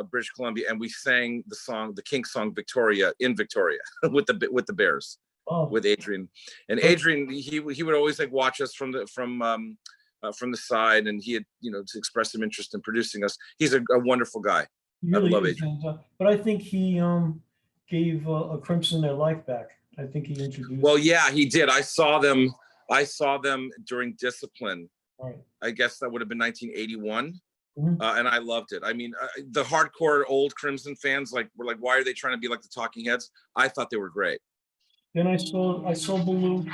British Columbia, and we sang the Kinks song Victoria in Victoria with the Bears, with Adrian. And Adrian, he would always like watch us from the side, and he had to express some interest in producing us. He's a wonderful guy. Really I love Adrian. But I think he gave Crimson their life back. I think he introduced. Well, yeah, he did. I saw them during Discipline. Right. I guess that would have been 1981. Mm-hmm. And I loved it. I mean, the hardcore old Crimson fans were like, why are they trying to be like the Talking Heads? I thought they were great. Then I saw Belew.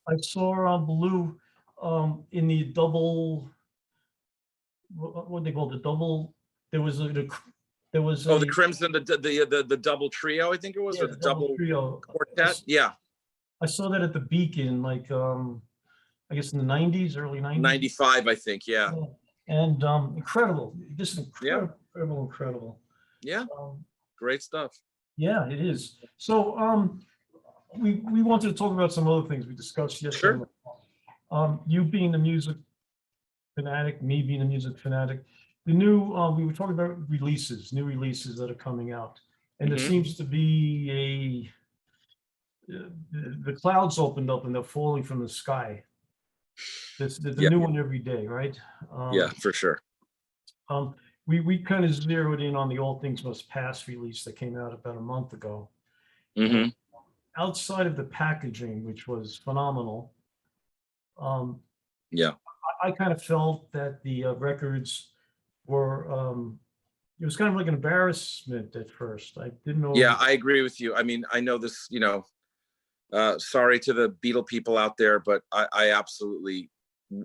I saw Belew in the double. What they call the double? There was the Crimson, the double trio, I think it was, or the double trio quartet. Yeah, I saw that at the Beacon, like I guess in the 90s, early 90s. 95, I think. Yeah. And incredible, just incredible. Yeah, great stuff. Yeah, it is. So we wanted to talk about some other things we discussed yesterday. Sure. You being the music fanatic, me being a music fanatic, the new we were talking about new releases that are coming out, and there seems to be the clouds opened up and they're falling from the sky. The Yeah, new one every day, right? yeah, for sure. Um, we kind of zeroed in on the All Things Must Pass release that came out about a month ago. And Hmm. outside of the packaging, which was phenomenal, um, Yeah, I kind of felt that the records were, it was kind of like an embarrassment at first. I didn't yeah, know. I agree with you. I mean, I know this, sorry to the Beatle people out there, but I absolutely,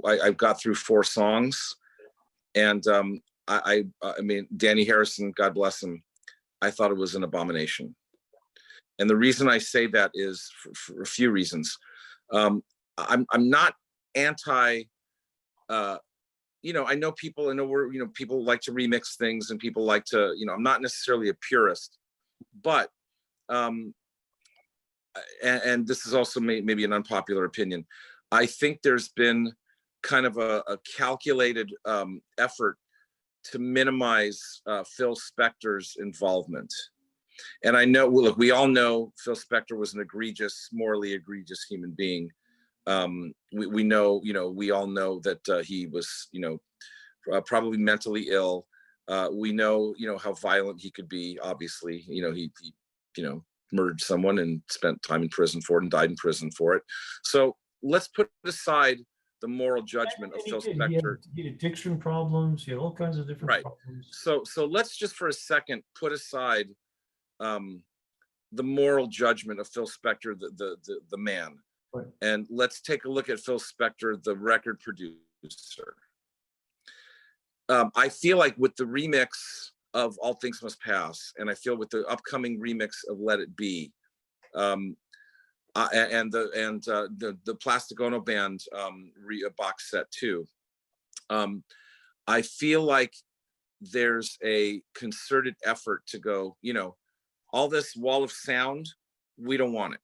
I got through 4 songs, and I mean, Danny Harrison, God bless him, I thought it was an abomination. And the reason I say that is for a few reasons. Um, I'm not anti, I know people, I know we're, people like to remix things, and people like to, I'm not necessarily a purist, but, um, and this is also maybe an unpopular opinion. I think there's been kind of a calculated effort to minimize Phil Spector's involvement. And I know, look, we all know Phil Spector was an morally egregious human being. We know, we all know that he was, probably mentally ill. We know, how violent he could be. Obviously, he murdered someone and spent time in prison for it and died in prison for it. So let's put aside the moral judgment of And he Phil did. Spector. He had addiction problems. He had all kinds of different Right. problems. So let's just for a second put aside the moral judgment of Phil Spector, the man, Right. and let's take a look at Phil Spector, the record producer. I feel like with the remix of All Things Must Pass, and I feel with the upcoming remix of Let It Be, and the Plastic Ono Band box set too, I feel like there's a concerted effort to go, all this wall of sound, we don't want it,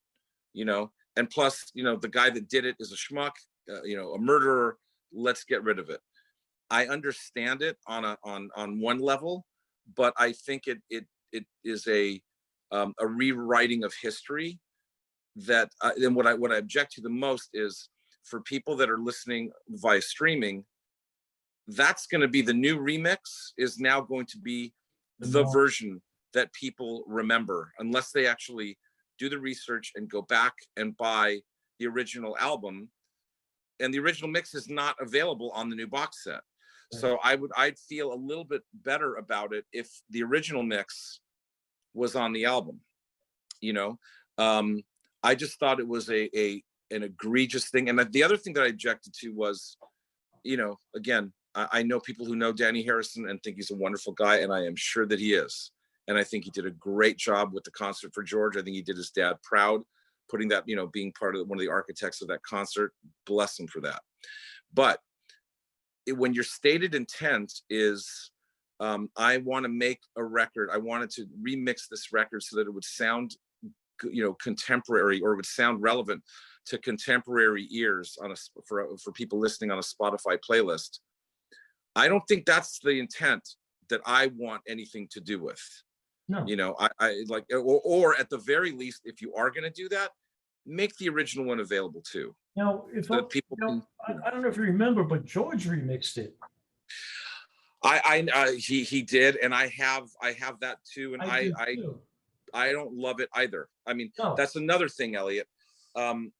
and plus, the guy that did it is a schmuck, a murderer. Let's get rid of it. I understand it on one level, but I think it is a rewriting of history that, and what I object to the most is for people that are listening via streaming, that's going to be the new remix is now going to be the version that people remember, unless they actually do the research and go back and buy the original album. And the original mix is not available on the new box set. So I'd feel a little bit better about it if the original mix was on the album. I just thought it was an egregious thing. And the other thing that I objected to was, again, I know people who know Danny Harrison and think he's a wonderful guy, and I am sure that he is. And I think he did a great job with the concert for George. I think he did his dad proud, putting that, being part of one of the architects of that concert. Bless him for that. But when your stated intent is, I want to make a record, I wanted to remix this record so that it would sound, contemporary, or it would sound relevant to contemporary ears for people listening on a Spotify playlist. I don't think that's the intent that I want anything to do with. No. I like, or at the very least, if you are going to do that, make the original one available too. Now, if So people can, I don't know if you remember, but George remixed it. he did, and I have that too, and I don't love it either. I mean, that's another thing, Elliot. There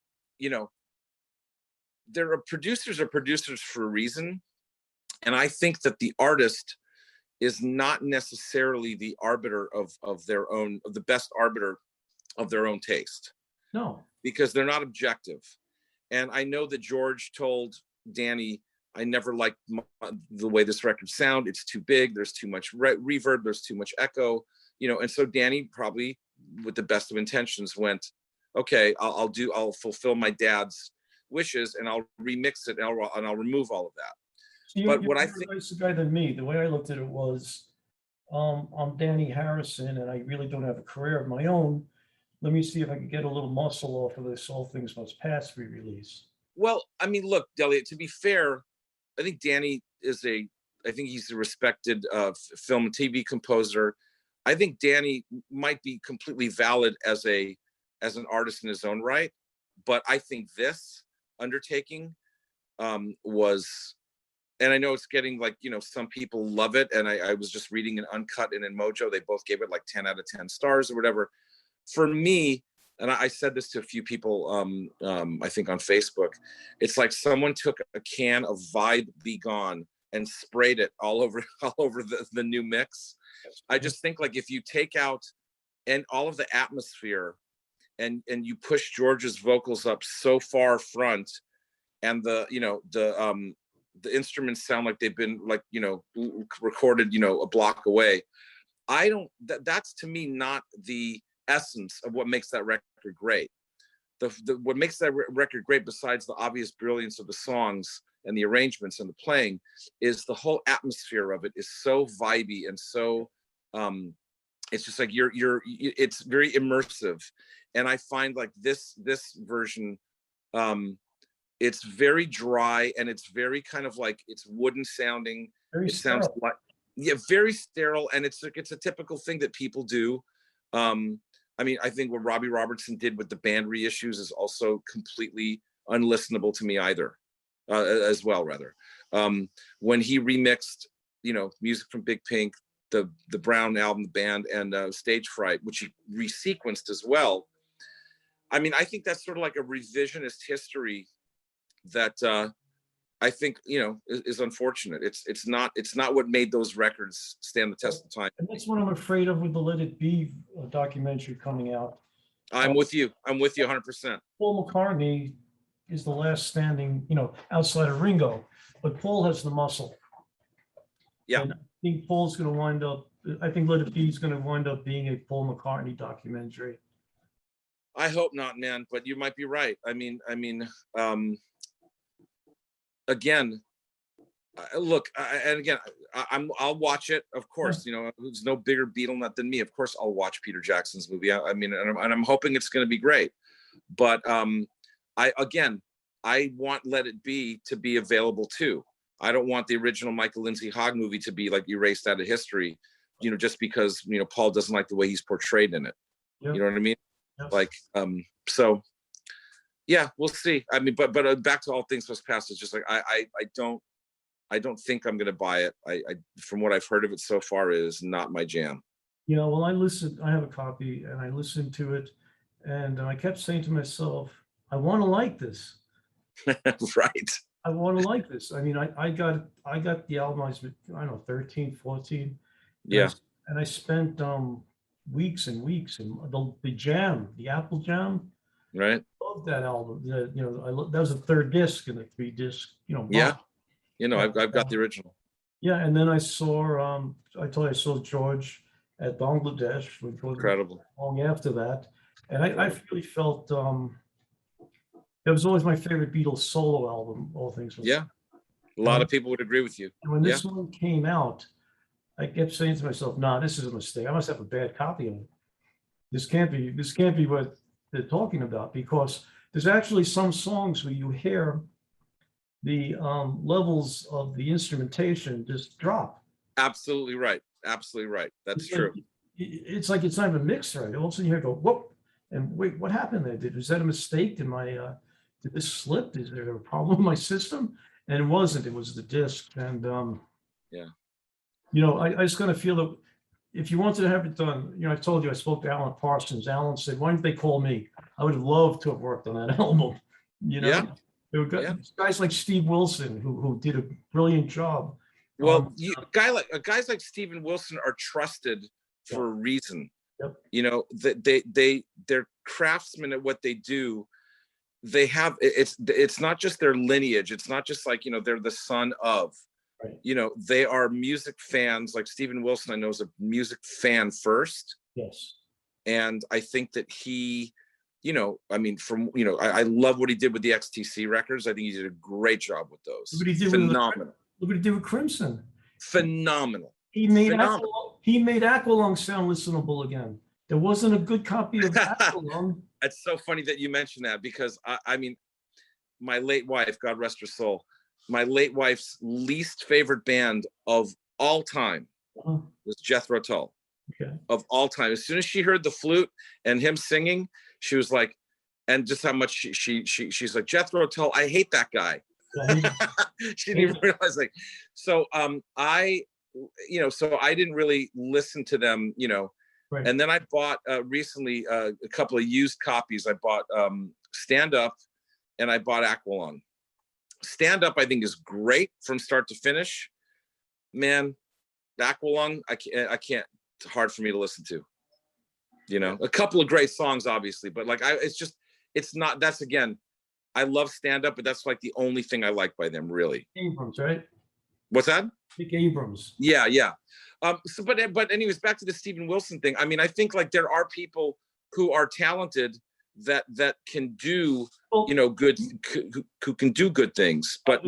are producers for a reason, and I think that the artist is not necessarily the arbiter of their own, of the best arbiter of their own taste. No, because they're not objective. And I know that George told Danny, I never liked the way this record sound. It's too big. There's too much reverb. There's too much echo, and so Danny, probably with the best of intentions, went, okay, I'll fulfill my dad's wishes, and I'll remix it, and I'll remove all of that. So but you're what I a think, nicer guy than me. The way I looked at it was, I'm Danny Harrison, and I really don't have a career of my own. Let me see if I can get a little muscle off of this All Things Must Pass re-release. Well, I mean, look, Elliot, to be fair, I think Danny I think he's a respected film and TV composer. I think Danny might be completely valid as an artist in his own right, but I think this undertaking was, and I know it's getting like, you know, some people love it. And I was just reading an Uncut and in Mojo, they both gave it like 10 out of 10 stars or whatever. For me, and I said this to a few people, I think on Facebook, it's like someone took a can of Vibe Be Gone and sprayed it all over the new mix. I just think like if you take out and all of the atmosphere and you push George's vocals up so far front, and the, you know, the instruments sound like they've been like, you know, recorded, you know, a block away. I don't, that's to me not the essence of what makes that record great. What makes that record great, besides the obvious brilliance of the songs and the arrangements and the playing, is the whole atmosphere of it is so vibey and so it's just like it's very immersive. And I find like this version, it's very dry and it's very kind of like, it's wooden sounding. Very it sounds sterile. like, yeah, very sterile, and it's a typical thing that people do. I mean, I think what Robbie Robertson did with the band reissues is also completely unlistenable to me either, as well, rather. When he remixed, you know, music from Big Pink, the Brown album, the band, and Stage Fright, which he resequenced as well. I mean, I think that's sort of like a revisionist history that I think, you know, is unfortunate. It's not what made those records stand the test of time. And that's what I'm afraid of with the Let It Be documentary coming out. I'm with you 100%. Paul McCartney is the last standing, you know, outside of Ringo, but Paul has the muscle. Yeah. And I think Paul's going to wind up, I think Let It Be is going to wind up being a Paul McCartney documentary. I hope not, man, but you might be right. I mean, again, look, and again, I'll watch it, of course. You know, there's no bigger Beatle nut than me. Of course, I'll watch Peter Jackson's movie. I mean, and I'm hoping it's going to be great. But I want Let It Be to be available too. I don't want the original Michael Lindsay Hogg movie to be like erased out of history, you know, just because, you know, Paul doesn't like the way he's portrayed in it. Yep. You know what I mean? Yep. Like, so. Yeah, we'll see. I mean, but back to All Things Must Pass. It's just like I don't think I'm gonna buy it. I from what I've heard of it so far, is not my jam. You know, well, I have a copy and I listened to it, and I kept saying to myself, I want to like this. Right. I want to like this. I mean, I got the album, I don't know, 13, 14. Yeah. And I spent weeks and weeks, and the jam, the Apple Jam. Right. Love that album. You know, that was the third disc in the 3-disc, you know. Yeah. You know, I've got the original. Yeah, and then I saw I told you I saw George at Bangladesh, which was incredible. Long after that. And I really felt it was always my favorite Beatles solo album, All Things. Yeah. A lot of people would agree with you. And when this one came out, I kept saying to myself, nah, this is a mistake. I must have a bad copy of it. This can't be what they're talking about, because there's actually some songs where you hear the levels of the instrumentation just drop. Absolutely right. Absolutely right. That's true. It's like it's not even mixed right. All of a sudden you hear go, whoop, and wait, what happened there? Was that a mistake? Did this slip? Is there a problem with my system? And it wasn't. It was the disc. And yeah, you know, I just kind of feel that if you wanted to have it done, you know, I told you I spoke to Alan Parsons. Alan said, "Why didn't they call me? I would have loved to have worked on that album." You know, there were guys like Steve Wilson who did a brilliant job. Well, guys like Steven Wilson are trusted for a reason. Yep. You know, they're craftsmen at what they do. They have it's not just their lineage. It's not just like, you know, they're the son of. Right. You know, they are music fans. Like Steven Wilson, I know, is a music fan first. Yes. And I think that he, you know, I mean, I love what he did with the XTC records. I think he did a great job with those. Look what he did phenomenal. Look what he did with Crimson. Phenomenal. He made Aqualung sound listenable again. There wasn't a good copy of Aqualung. It's so funny that you mentioned that, because I mean, my late wife, God rest her soul, my late wife's least favorite band of all time was Jethro Tull. Okay. Of all time. As soon as she heard the flute and him singing, she was like, and just how much she's like, Jethro Tull, I hate that guy. Yeah, She didn't even realize, like, so I, so I didn't really listen to them, right. and then I bought recently a couple of used copies. I bought Stand Up and I bought Aqualung. Stand Up, I think, is great from start to finish. Man, Aqualung, I can't. It's hard for me to listen to. A couple of great songs, obviously, but like it's not. That's, again, I love Stand Up, but that's like the only thing I like by them, really. Abrams, right? What's that? Nick Abrams. Yeah. So, but anyways, back to the Steven Wilson thing. I mean, I think like there are people who are talented that can do, good, who can do good things. But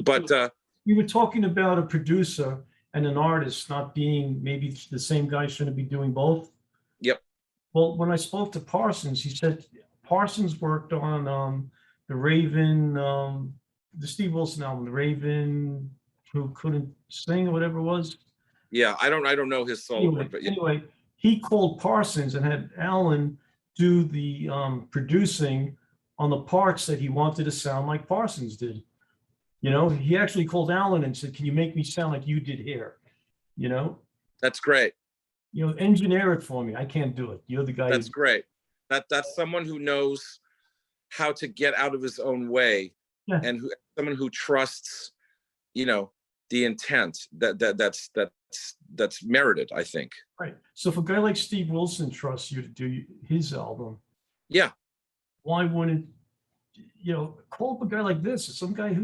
you were talking about a producer and an artist not being maybe the same guy shouldn't be doing both. Yep. Well, when I spoke to Parsons, he said Parsons worked on the Raven, the Steve Wilson album, the Raven who couldn't sing or whatever it was. Yeah, I don't know his solo work, but yeah. Anyway, he called Parsons and had Alan do the producing on the parts that he wanted to sound like Parsons did. He actually called Alan and said, "Can you make me sound like you did here?" That's great. Engineer it for me. I can't do it. You're the guy. That's great. That's someone who knows how to get out of his own way, yeah. And someone who trusts, the intent that's merited, I think. Right. So if a guy like Steve Wilson trusts you to do his album, yeah, why wouldn't call up a guy like this? Some guy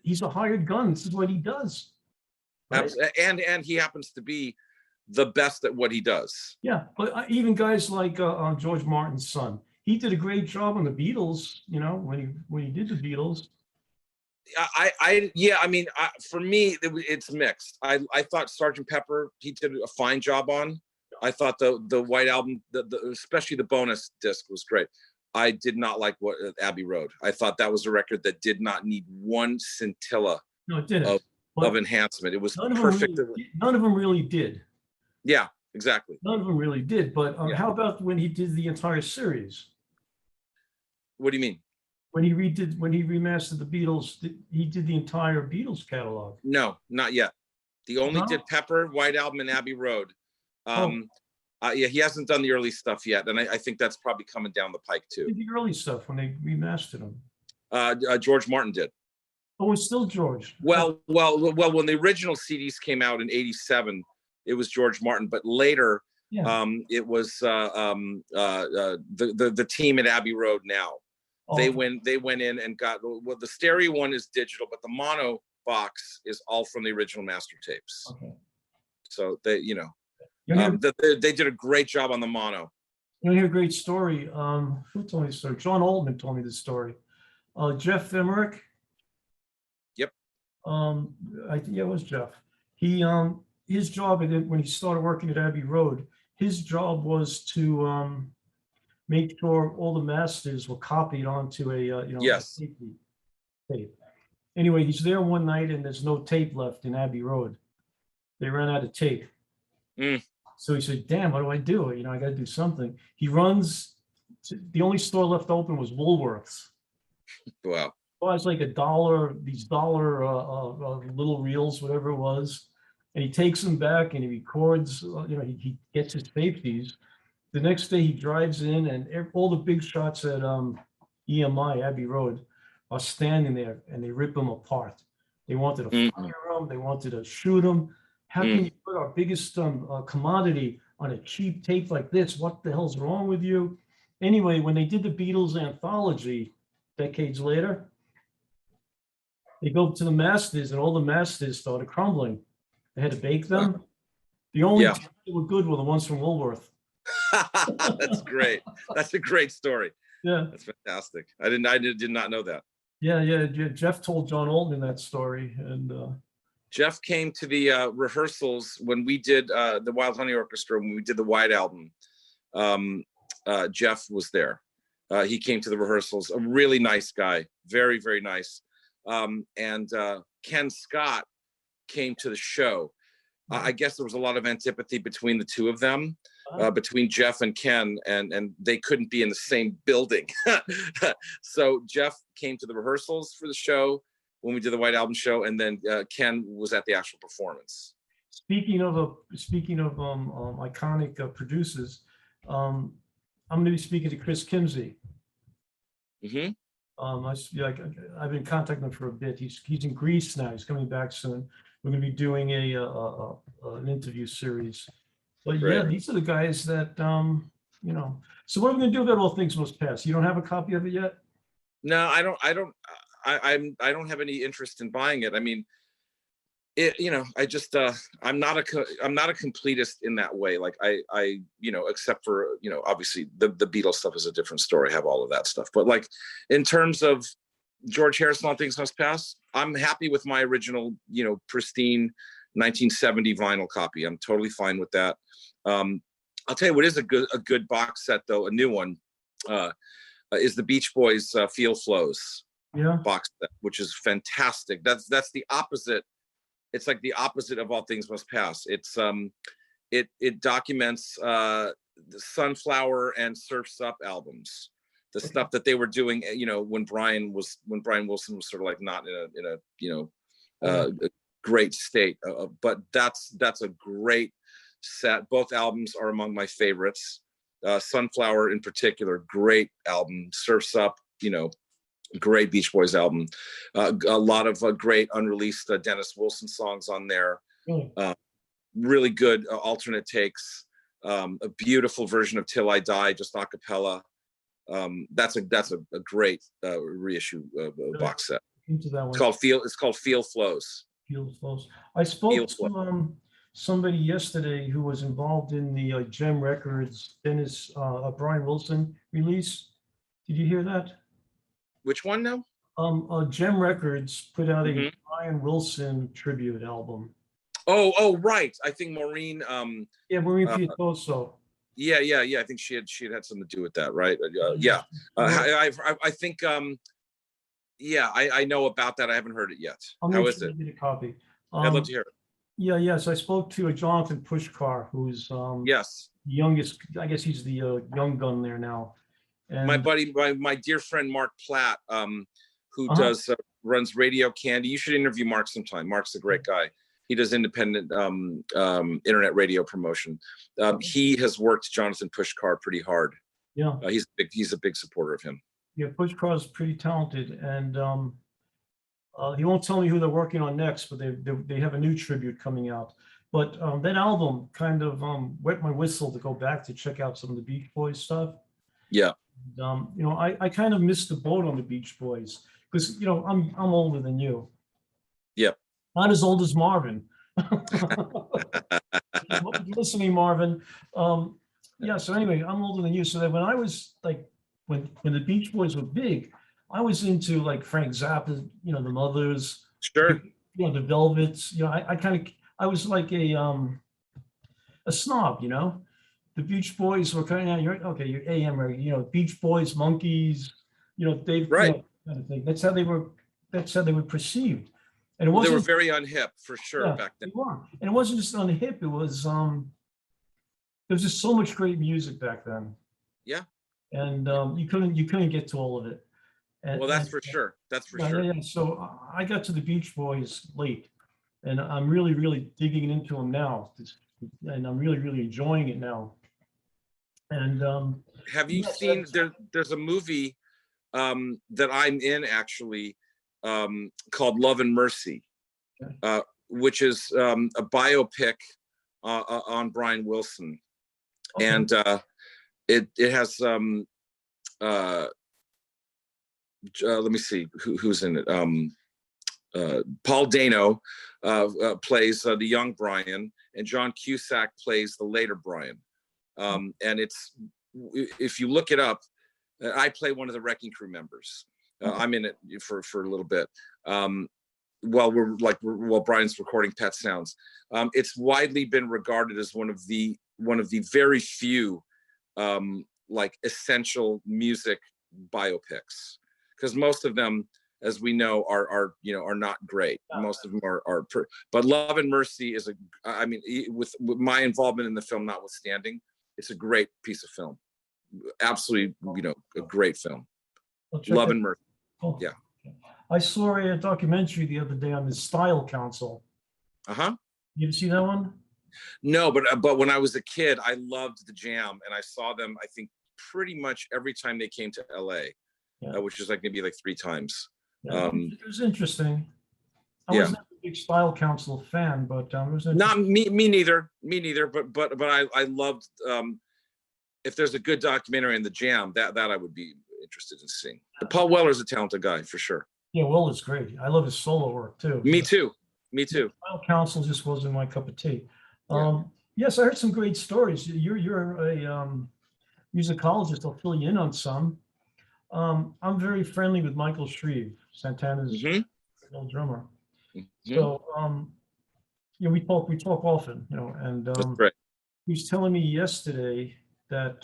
he's a hired gun. This is what he does. Right? And he happens to be the best at what he does. Yeah, but even guys like George Martin's son, he did a great job on the Beatles. When he did the Beatles. For me, it's mixed. I thought Sgt. Pepper, he did a fine job on. I thought the White Album, especially the bonus disc, was great. I did not like what Abbey Road. I thought that was a record that did not need one scintilla of enhancement. It was perfect. None of them really did. Yeah, exactly. None of them really did. But how about when he did the entire series? What do you mean? When he remastered the Beatles, he did the entire Beatles catalog. No, not yet. He only did Pepper, White Album, and Abbey Road. He hasn't done the early stuff yet, and I think that's probably coming down the pike too. The early stuff when they remastered them. George Martin did. Oh, it's still George. Well. When the original CDs came out in '87, it was George Martin, but later, it was the team at Abbey Road now. Oh. They went in and got the stereo one is digital, but the mono box is all from the original master tapes. Okay. So they did a great job on the mono. You hear a great story. Who told me the story? John Oldman told me the story. Jeff Emmerich. Yep. It was Jeff. He his job when he started working at Abbey Road, his job was to make sure all the masters were copied onto a yes. tape. Anyway, he's there one night and there's no tape left in Abbey Road. They ran out of tape. So he said, "Damn, what do I do? I got to do something." He runs. The only store left open was Woolworths. Wow. Buys like $1, these dollar little reels, whatever it was, and he takes them back and he records. He gets his safeties. The next day he drives in and all the big shots at EMI, Abbey Road, are standing there and they rip them apart. They wanted to fire them. They wanted to shoot them. How can you put our biggest commodity on a cheap tape like this? What the hell's wrong with you? Anyway, when they did the Beatles anthology decades later, they go to the masters and all the masters started crumbling. They had to bake them. The only two that were good were the ones from Woolworth. That's great. That's a great story. Yeah, that's fantastic. I did not know that. Yeah. Jeff told John Oldman that story, and Jeff came to the rehearsals when we did the Wild Honey Orchestra. When we did the White Album, Jeff was there. He came to the rehearsals. A really nice guy, very, very nice. And Ken Scott came to the show. I guess there was a lot of antipathy between the two of them, between Jeff and Ken, and they couldn't be in the same building. So Jeff came to the rehearsals for the show, when we did the White Album show, and then Ken was at the actual performance. Speaking of iconic producers, I'm going to be speaking to Chris Kimsey. Mm-hmm. I've been contacting him for a bit. He's in Greece now. He's coming back soon. We're going to be doing an interview series. But Right. yeah, these are the guys that you know. So what are we going to do about All Things Must Pass? You don't have a copy of it yet? No, I don't have any interest in buying it. I mean, I just I'm not a completist in that way. Like I except for obviously the Beatles stuff is a different story. I have all of that stuff, but like in terms of George Harrison, All Things Must Pass, I'm happy with my original pristine 1970 vinyl copy. I'm totally fine with that. I'll tell you what is a good box set though, a new one, is the Beach Boys Feel Flows box set, which is fantastic. That's the opposite. It's like the opposite of All Things Must Pass. It's it documents the Sunflower and Surf's Up albums, the stuff that they were doing, when Brian Wilson was sort of like not in a great state. But that's a great set. Both albums are among my favorites. Sunflower in particular, great album. Surf's Up, great Beach Boys album. A lot of great unreleased Dennis Wilson songs on there. Really good alternate takes. A beautiful version of Till I Die, just a cappella. That's a great reissue box set. Into that one. It's called Feel Flows. Feel Flows. I spoke to somebody yesterday who was involved in the Gem Records Dennis Brian Wilson release. Did you hear that? Which one now? Gem Records put out a Brian Wilson tribute album. Oh, right. I think Maureen. Maureen Pietoso. Yeah. I think she had something to do with that, right? I think. I know about that. I haven't heard it yet. How is it? Get a copy. I'd love to hear it. Yeah. So I spoke to Jonathan Pushkar, who's youngest. I guess he's the young gun there now. And my buddy, my dear friend Mark Platt, who runs Radio Candy. You should interview Mark sometime. Mark's a great guy. He does independent internet radio promotion. He has worked Jonathan Pushkar pretty hard. Yeah, he's a big supporter of him. Yeah, Pushkar is pretty talented, and he won't tell me who they're working on next, but they have a new tribute coming out. But that album kind of wet my whistle to go back to check out some of the Beach Boys stuff. Yeah. I kind of missed the boat on the Beach Boys because I'm older than you. Yep. Not as old as Marvin. Listening, Marvin. So anyway, I'm older than you. So that when I was like when the Beach Boys were big, I was into like Frank Zappa, the Mothers. Sure. The Velvets. I was like a snob, The Beach Boys were kind of you're AM or Beach Boys, Monkees, Dave, right? Kind of thing. That's how they were perceived, and they were very unhip for sure back then. They were. And it wasn't just unhip; it was there was just so much great music back then. Yeah, and you couldn't get to all of it. And, that's for sure. That's for sure. Yeah. So I got to the Beach Boys late, and I'm really, really digging into them now, and I'm really, really enjoying it now. And have you seen there's a movie that I'm in actually called Love and Mercy, which is a biopic on Brian Wilson. Okay. And it has let me see who's in it. Paul Dano plays the young Brian, and John Cusack plays the later Brian. And it's, if you look it up, I play one of the Wrecking Crew members. I'm in it for a little bit. While Brian's recording Pet Sounds. It's widely been regarded as one of the very few essential music biopics, because most of them, as we know, are not great. Most of them are but Love and Mercy is with my involvement in the film notwithstanding, it's a great piece of film. Absolutely, a great film. Love and Mercy. Cool. Yeah. I saw a documentary the other day on the Style Council. Uh-huh. You ever see that one? No, but when I was a kid, I loved the Jam, and I saw them, I think, pretty much every time they came to LA, Yeah. which was like maybe like 3 times. Yeah, it was interesting. I Yeah. wasn't a big Style Council fan, but it was Not interesting. me neither. Me neither. But I loved. If there's a good documentary in the Jam, that I would be interested in seeing. But Paul Weller's a talented guy for sure. Yeah, Will is great. I love his solo work too. Me too. Me too. Style Council just wasn't my cup of tea. Yeah. Yes, I heard some great stories. You're a musicologist. I'll fill you in on some. I'm very friendly with Michael Shreve, Santana's old drummer. So, we talk often, and That's great. he was telling me yesterday that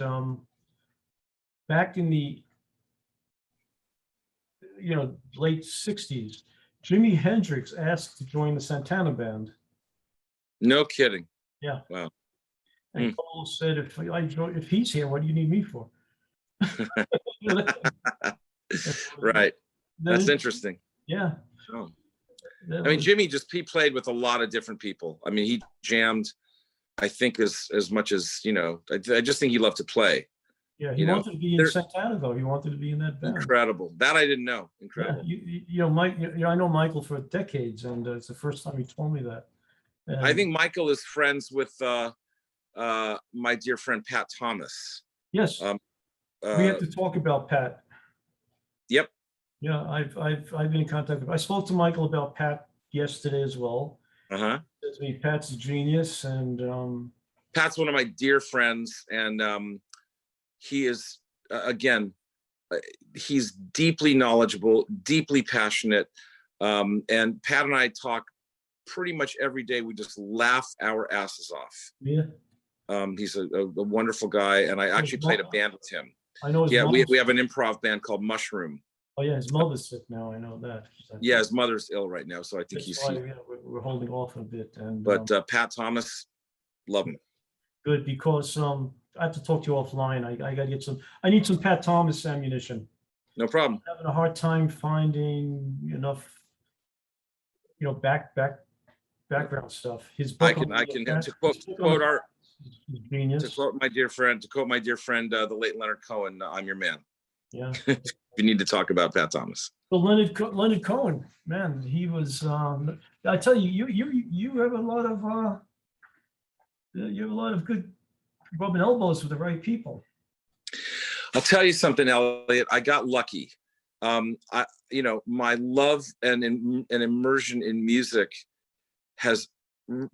back in the late '60s, Jimi Hendrix asked to join the Santana band. No kidding. Yeah. Wow. And Cole said, if he's here, what do you need me for? Right. That's interesting. Yeah. Oh. I mean, Jimmy he played with a lot of different people. I mean, he jammed, I think, as much as, I just think he loved to play. Yeah, he wanted to be in Santana, though. He wanted to be in that band. Incredible. That I didn't know. Incredible. Yeah, Mike. I know Michael for decades, and it's the first time he told me that. And I think Michael is friends with my dear friend Pat Thomas. Yes. We have to talk about Pat. Yep. Yeah, I've been in contact with. I spoke to Michael about Pat yesterday as well. Uh-huh. To me, Pat's a genius, and Pat's one of my dear friends, and he is again, he's deeply knowledgeable, deeply passionate, and Pat and I talk pretty much every day. We just laugh our asses off. Yeah. He's a wonderful guy, and I actually played a band with him. I know. Yeah, we have an improv band called Mushroom. Oh yeah, his mother's sick now. I know that. Yeah, his mother's ill right now, so I think we're holding off a bit. And Pat Thomas, love him. Good, because I have to talk to you offline. I got to get some. I need some Pat Thomas ammunition. No problem. I'm having a hard time finding enough, background stuff. His book. I can to quote my dear friend, the late Leonard Cohen. I'm your man. Yeah. We need to talk about Pat Thomas. Well, Leonard Cohen, man, he was. I tell you, you have a lot of good rubbing elbows with the right people. I'll tell you something, Elliot. I got lucky. My love and immersion in music has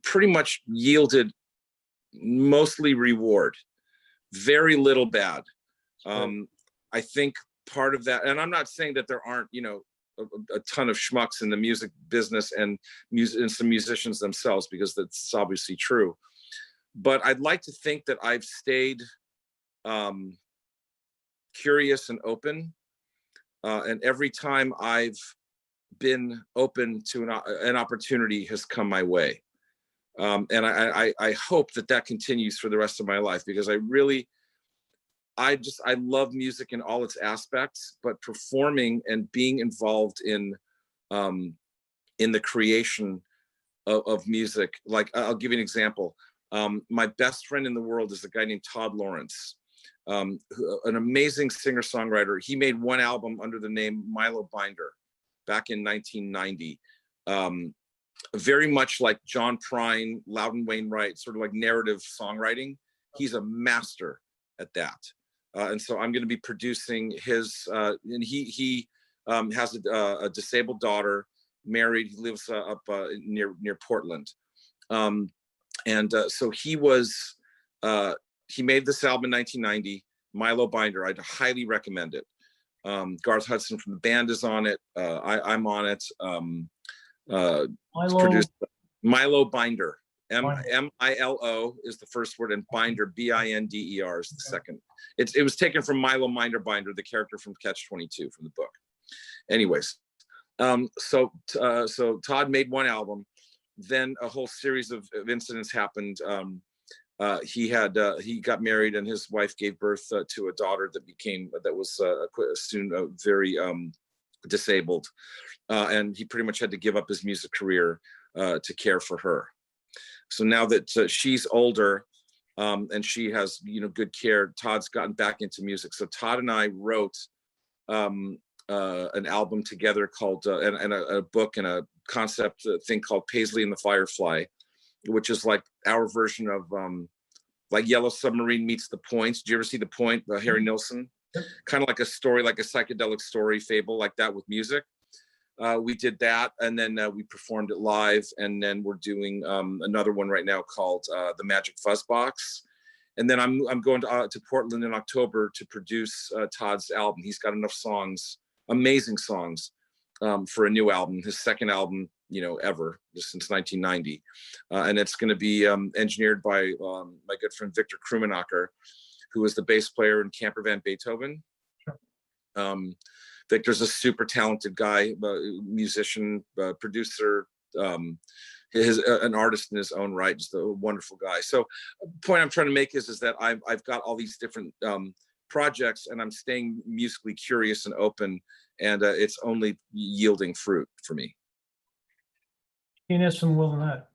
pretty much yielded mostly reward, very little bad. I think part of that, and I'm not saying that there aren't, a ton of schmucks in the music business and some musicians themselves, because that's obviously true. But I'd like to think that I've stayed curious and open. And every time I've been open to an opportunity has come my way. And I hope that continues for the rest of my life, because I love music in all its aspects, but performing and being involved in the creation of music. Like, I'll give you an example. My best friend in the world is a guy named Todd Lawrence, an amazing singer-songwriter. He made one album under the name Milo Binder back in 1990. Very much like John Prine, Loudon Wainwright, sort of like narrative songwriting. He's a master at that. And so I'm going to be producing his, and he has a disabled daughter, married. He lives up near Portland. So he made this album in 1990, Milo Binder. I'd highly recommend it. Garth Hudson from the band is on it. I'm on it. It's produced Milo Binder. Milo is the first word, and Binder, Binder, is the second. It was taken from Milo Binder, the character from Catch-22 from the book. Anyways, so Todd made one album. Then a whole series of incidents happened. He got married, and his wife gave birth to a daughter that was soon a very disabled, and he pretty much had to give up his music career to care for her. So now that she's older, and she has, good care, Todd's gotten back into music. So Todd and I wrote an album together called, and a book and a concept thing called Paisley and the Firefly, which is like our version of like Yellow Submarine meets The Point. Did you ever see The Point, Harry Nilsson? Kind of like a story, like a psychedelic story fable like that with music. We did that, and then we performed it live, and then we're doing another one right now called The Magic Fuzzbox. And then I'm going to Portland in October to produce Todd's album. He's got enough songs, amazing songs, for a new album, his second album, ever, just since 1990. And it's going to be engineered by my good friend Victor Krumenacher, who was the bass player in Camper Van Beethoven. Victor's a super talented guy, musician, producer, an artist in his own right, just a wonderful guy. So the point I'm trying to make is that I've got all these different projects, and I'm staying musically curious and open, and it's only yielding fruit for me. Can't ask for more than that.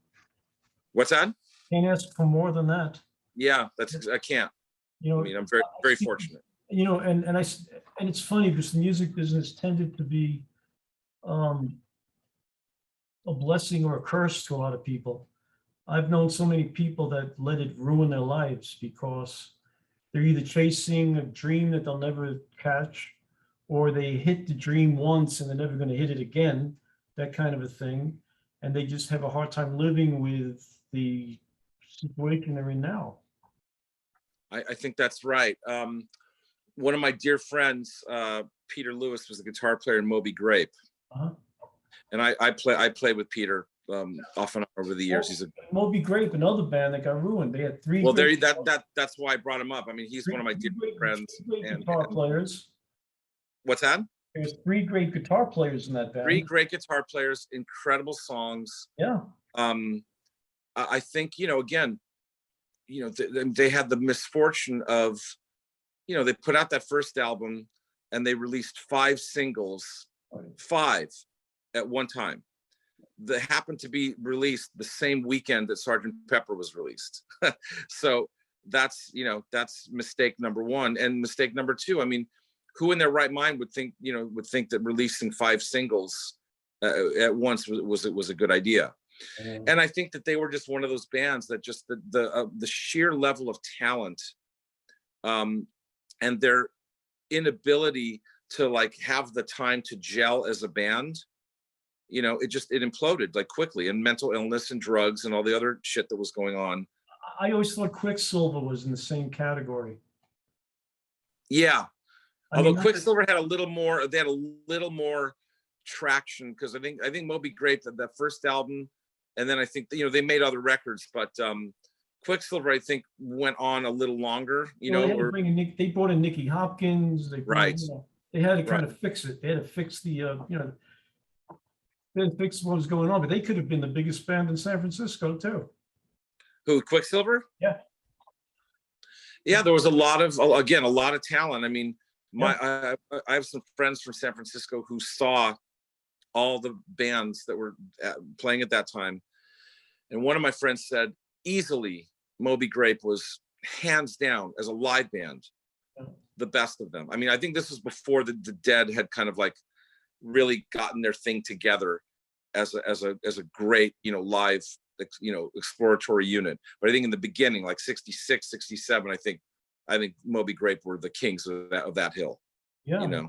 What's that? Can't ask for more than that. Yeah, I can't. I'm very, very fortunate. And it's funny because the music business tended to be a blessing or a curse to a lot of people. I've known so many people that let it ruin their lives because they're either chasing a dream that they'll never catch, or they hit the dream once and they're never going to hit it again, that kind of a thing. And they just have a hard time living with the situation they're in now. I think that's right. One of my dear friends, Peter Lewis, was a guitar player in Moby Grape. Uh-huh. And I play with Peter off and on over the years. He's a Moby Grape, another band that got ruined. They had three. Well, that's why I brought him up. I mean, he's one of my dear friends. Guitar players. What's that? There's three great guitar players in that band. Three great guitar players, incredible songs. Yeah. I think, again, they had the misfortune of, they put out that first album and they released 5 singles, 5 at one time, that happened to be released the same weekend that Sgt. Pepper was released. So that's mistake number one. And mistake number two, I mean, who in their right mind would think that releasing 5 singles at once was a good idea? And I think that they were just one of those bands that just the sheer level of talent, and their inability to like have the time to gel as a band, it imploded like quickly, and mental illness and drugs and all the other shit that was going on. I always thought Quicksilver was in the same category. Yeah. Although Quicksilver had a little more traction, because I think Moby Grape, that first album, and then I think they made other records, but Quicksilver I think went on a little longer. They brought in Nicky Hopkins. Right. They had to kind of fix it. They had to fix they had to fix what was going on, but they could have been the biggest band in San Francisco too. Who, Quicksilver? Yeah. Yeah, there was a lot of talent. I mean, I have some friends from San Francisco who saw all the bands that were playing at that time. And one of my friends said, easily, Moby Grape was hands down, as a live band, the best of them. I mean, I think this was before the Dead had kind of like really gotten their thing together as a great, live, exploratory unit. But I think in the beginning, like 66, 67, I think Moby Grape were the kings of that hill. Yeah. And,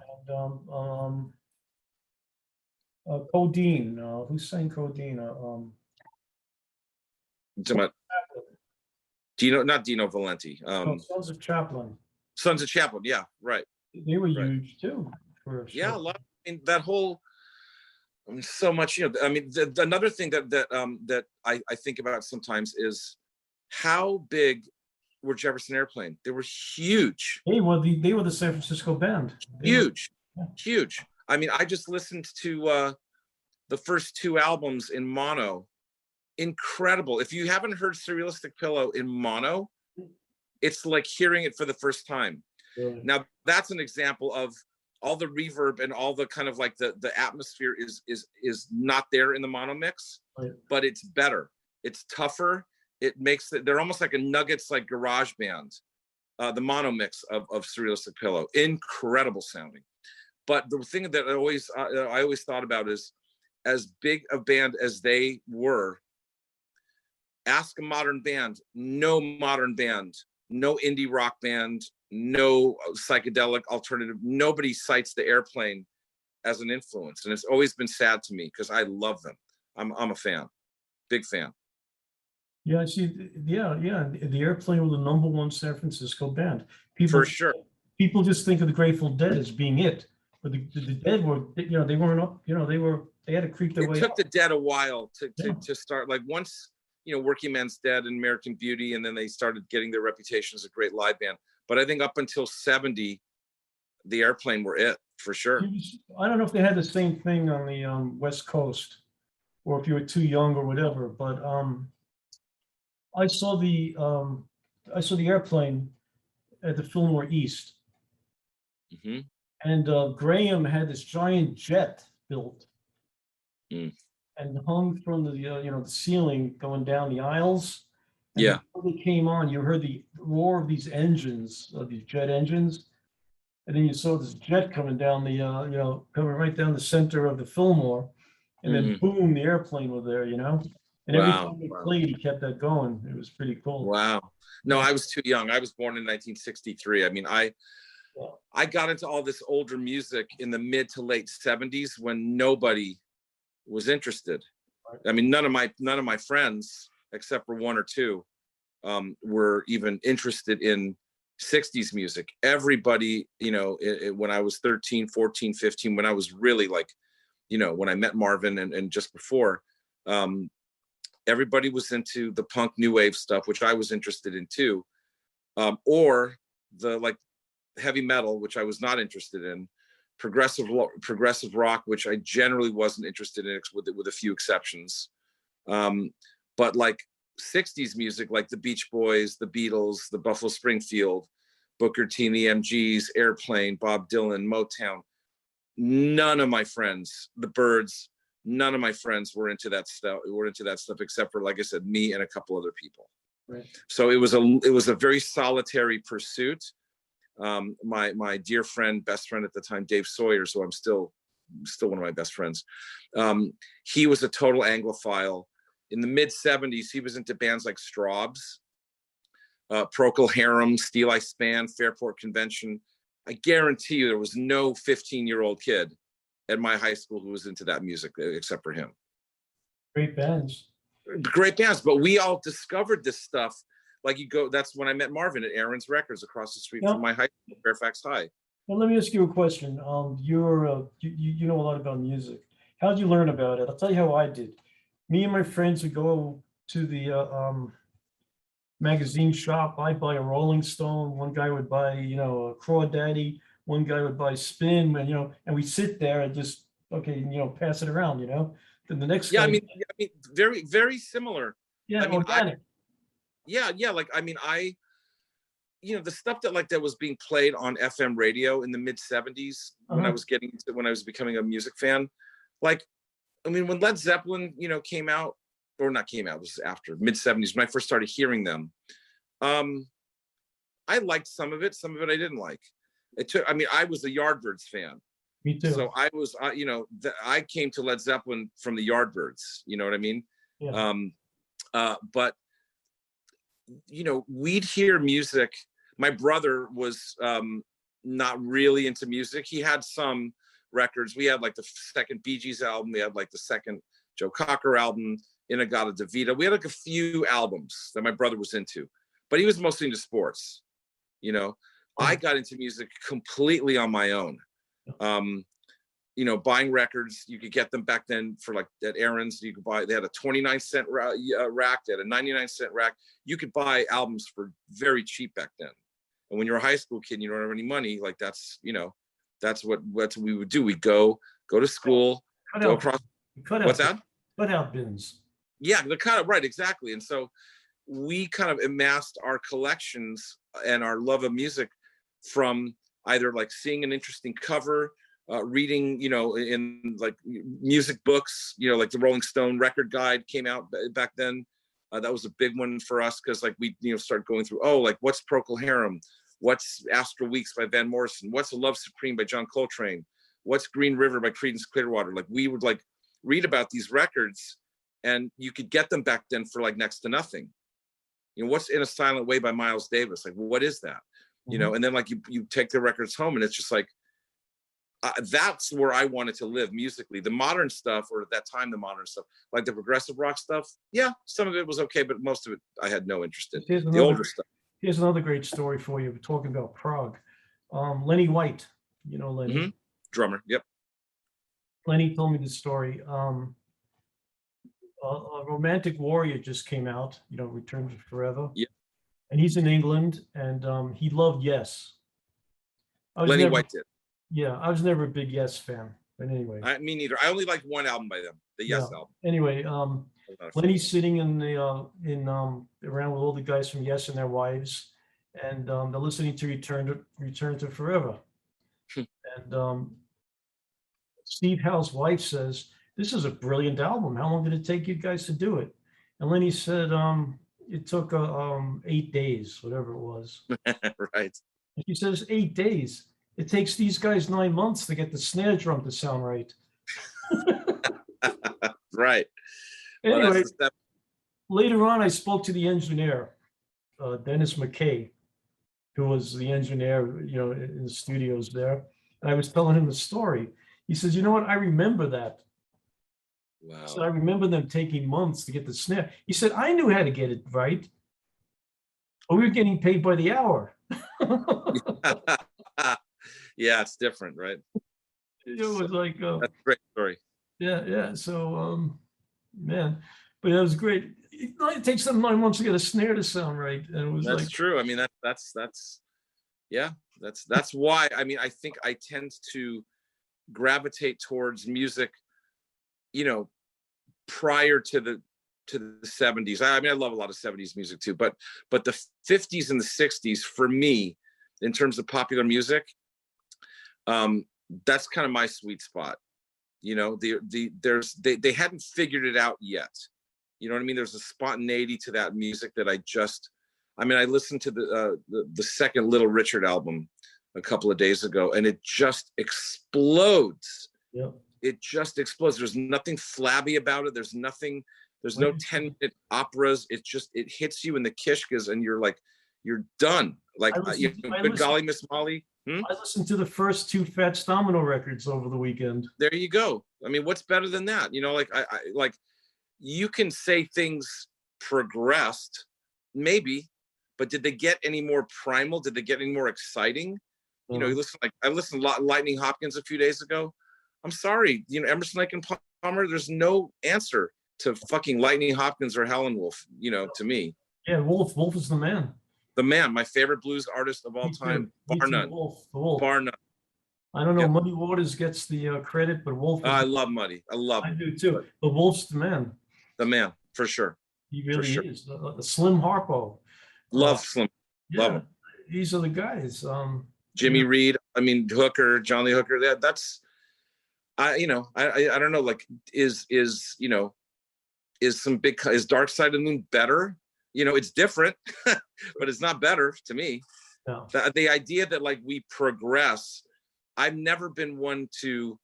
Codeine. Who sang Codeine? Not Dino Valenti. Sons of Chaplin. Sons of Chaplin. Yeah, right. They were huge too. Yeah, a lot. That whole. So much. Another thing that I think about sometimes is how big were Jefferson Airplane. They were huge. They were the San Francisco band. Huge. I mean, I just listened to the first 2 albums in mono. Incredible. If you haven't heard Surrealistic Pillow in mono, it's like hearing it for the first time. Really? Now, that's an example of all the reverb and all the kind of like the atmosphere is not there in the mono mix, Right. but it's better. It's tougher. It makes it, they're almost like a Nuggets, like garage band. The mono mix of Surrealistic Pillow, incredible sounding. But the thing that I always thought about is, as big a band as they were, ask a modern band, no modern band, no indie rock band, no psychedelic alternative, nobody cites the Airplane as an influence. And it's always been sad to me because I love them. I'm a fan, big fan. Yeah, the Airplane were the #1 San Francisco band. For sure. People just think of the Grateful Dead as being it, but the Dead were, they weren't up, they had to creep their way It took up. the Dead a while Yeah. to start. Like once, Working Man's Dead and American Beauty, and then they started getting their reputation as a great live band. But I think up until 70, the Airplane were it, for sure. I don't know if they had the same thing on the West Coast, or if you were too young or whatever, but I saw the Airplane at the Fillmore East, Hmm. and Graham had this giant jet built Mm. and hung from the ceiling going down the aisles. And Yeah. before they came on, you heard the roar of these engines, of these jet engines, and then you saw this jet coming down coming right down the center of the Fillmore, and then boom, the Airplane were there, and every Wow. time they played, he kept that going. It was pretty cool. Wow. No, I was too young. I was born in 1963. I mean, I got into all this older music in the mid to late 70s when nobody was interested. I mean, none of my friends, except for one or two, were even interested in 60s music. Everybody, when I was 13, 14, 15, when I was really like, when I met Marvin and just before, everybody was into the punk new wave stuff, which I was interested in too, or the like heavy metal, which I was not interested in, progressive rock, which I generally wasn't interested in, with a few exceptions. But like 60s music, like the Beach Boys, the Beatles, the Buffalo Springfield, Booker T and the MGs, Airplane, Bob Dylan, Motown. None of my friends, the Byrds, none of my friends were into that stuff. Except for, like I said, me and a couple other people. Right. So it was a very solitary pursuit. My dear friend, best friend at the time, Dave Sawyer, so I'm still one of my best friends. He was a total Anglophile. In the mid 70s, he was into bands like Straubs, Procol Harum, Steel Eye Span, Fairport Convention. I guarantee you there was no 15-year-old kid at my high school who was into that music except for him. Great bands. But we all discovered this stuff. Like that's when I met Marvin at Aron's Records across the street from my high school, Fairfax High. Well, let me ask you a question. You know a lot about music. How did you learn about it? I'll tell you how I did. Me and my friends would go to the magazine shop. I'd buy a Rolling Stone. One guy would buy, a Crawdaddy. One guy would buy Spin, and we sit there and just pass it around, Then the next guy. I mean, very, very similar. Yeah, organic. Like, I mean, the stuff that was being played on FM radio in the mid 70s when I was becoming a music fan, like, I mean, when Led Zeppelin, came out, or not came out, it was after mid 70s when I first started hearing them. I liked some of it I didn't like. I was a Yardbirds fan. Me too. So I was, I came to Led Zeppelin from the Yardbirds, you know what I mean? Yeah. But we'd hear music. My brother was not really into music. He had some records. We had like the second Bee Gees album. We had like the second Joe Cocker album, Inagata DeVita. We had like a few albums that my brother was into, but he was mostly into sports. I got into music completely on my own. Buying records, you could get them back then for like at Aron's. You could buy. They had a 29-cent rack. They had a 99-cent rack. You could buy albums for very cheap back then. And when you're a high school kid, and you don't have any money. Like that's what we would do. We'd go to school, go across. What's that? Cutout bins. Yeah, the cutout, right, exactly. And so we kind of amassed our collections and our love of music from either like seeing an interesting cover, reading, you know, in like music books, you know, like the Rolling Stone record guide came out back then. That was a big one for us because like we, you know, start going through, oh, like what's Procol Harum? What's Astral Weeks by Van Morrison? What's A Love Supreme by John Coltrane? What's Green River by Creedence Clearwater? Like we would like read about these records, and you could get them back then for like next to nothing. You know, what's In a Silent Way by Miles Davis? Like, what is that? You know, and then like you take the records home, and it's just like, that's where I wanted to live musically. The modern stuff, or at that time, the modern stuff, like the progressive rock stuff, yeah, some of it was okay, but most of it I had no interest in. The older stuff. Here's another great story for you. We're talking about Prague. Lenny White, you know Lenny. Drummer, yep. Lenny told me the story. A Romantic Warrior just came out, you know, Return to Forever. Yeah. And he's in England, and he loved Yes. Lenny White did. Yeah, I was never a big Yes fan, but anyway. Me neither. I only like one album by them, the Yes album. Anyway, Lenny's sitting in the around with all the guys from Yes and their wives, and they're listening to Return to Forever. And Steve Howe's wife says, "This is a brilliant album. How long did it take you guys to do it?" And Lenny said, "It took 8 days, whatever it was." Right. And she says, 8 days. It takes these guys 9 months to get the snare drum to sound right. Right. Anyway, later on, I spoke to the engineer, Dennis McKay, who was the engineer, you know, in the studios there. And I was telling him the story. He says, "You know what? I remember that." Wow. So I remember them taking months to get the snare. He said, "I knew how to get it right. But we were getting paid by the hour." Yeah, it's different, right? It was like, that's a great story. Yeah. So, man, but it was great. It takes them 9 months to get a snare to sound right, and it was that's like, true. I mean, that's why. I mean, I think I tend to gravitate towards music, you know, prior to the 70s. I mean, I love a lot of 70s music too, but the 50s and the 60s for me, in terms of popular music, that's kind of my sweet spot. You know, they hadn't figured it out yet. You know what I mean? There's a spontaneity to that music that I listened to the second Little Richard album a couple of days ago, and it just explodes. Yeah. It just explodes. There's nothing flabby about it. There's no 10-minute operas. It hits you in the kishkas, and you're like, you're done. Like, Good Golly, Miss Molly. I listened to the first 2 Fats Domino records over the weekend. There you go. I mean, what's better than that? You know, like I like, you can say things progressed, maybe, but did they get any more primal? Did they get any more exciting? You know, I listened to Lightning Hopkins a few days ago. I'm sorry, you know, Emerson, Lake and Palmer. There's no answer to fucking Lightning Hopkins or Howlin' Wolf. You know, to me. Yeah, Wolf is the man. The man, my favorite blues artist of all time, bar none. Wolf. Bar none. I don't know. Yep. Muddy Waters gets the credit, but Wolf. I love Muddy. I do too. But Wolf's the man. The man, for sure. He really is. The Slim Harpo. Love Slim. Yeah, love him. These are the guys. Jimmy Reed. I mean, Hooker, John Lee Hooker. That's. I don't know. Like, is Dark Side of the Moon better? You know, it's different, but it's not better to me. No. The idea that like we progress, I've never been one to,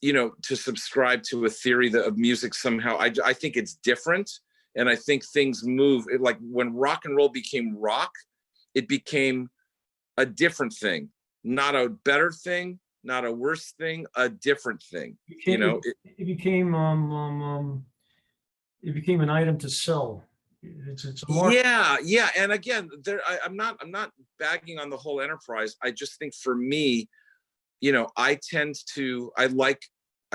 you know, to subscribe to a theory of music somehow. I think it's different, and I think things move. Like when rock and roll became rock, it became a different thing, not a better thing, not a worse thing, a different thing. It became an item to sell. It's a market. Yeah. And again, I'm not bagging on the whole enterprise. I just think for me, you know, I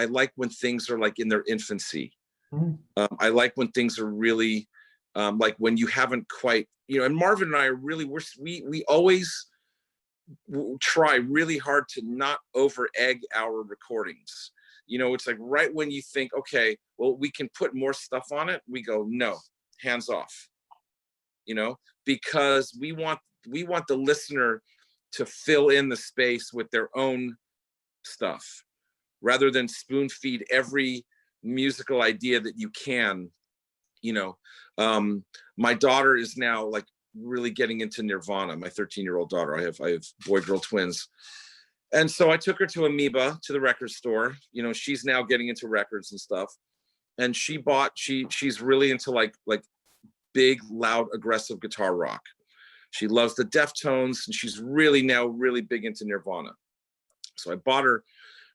like when things are like in their infancy. Mm-hmm. I like when things are really like when you haven't quite, you know, and Marvin and I are really, we always try really hard to not over egg our recordings. You know, it's like right when you think, okay, well, we can put more stuff on it, we go, no, hands off, you know, because we want the listener to fill in the space with their own stuff, rather than spoon feed every musical idea that you can. My daughter is now like really getting into Nirvana. My 13-year-old daughter. I have boy-girl twins. And so I took her to Amoeba, to the record store. She's now getting into records and stuff. And she's really into like big, loud, aggressive guitar rock. She loves the Deftones, and she's really big into Nirvana. So I bought her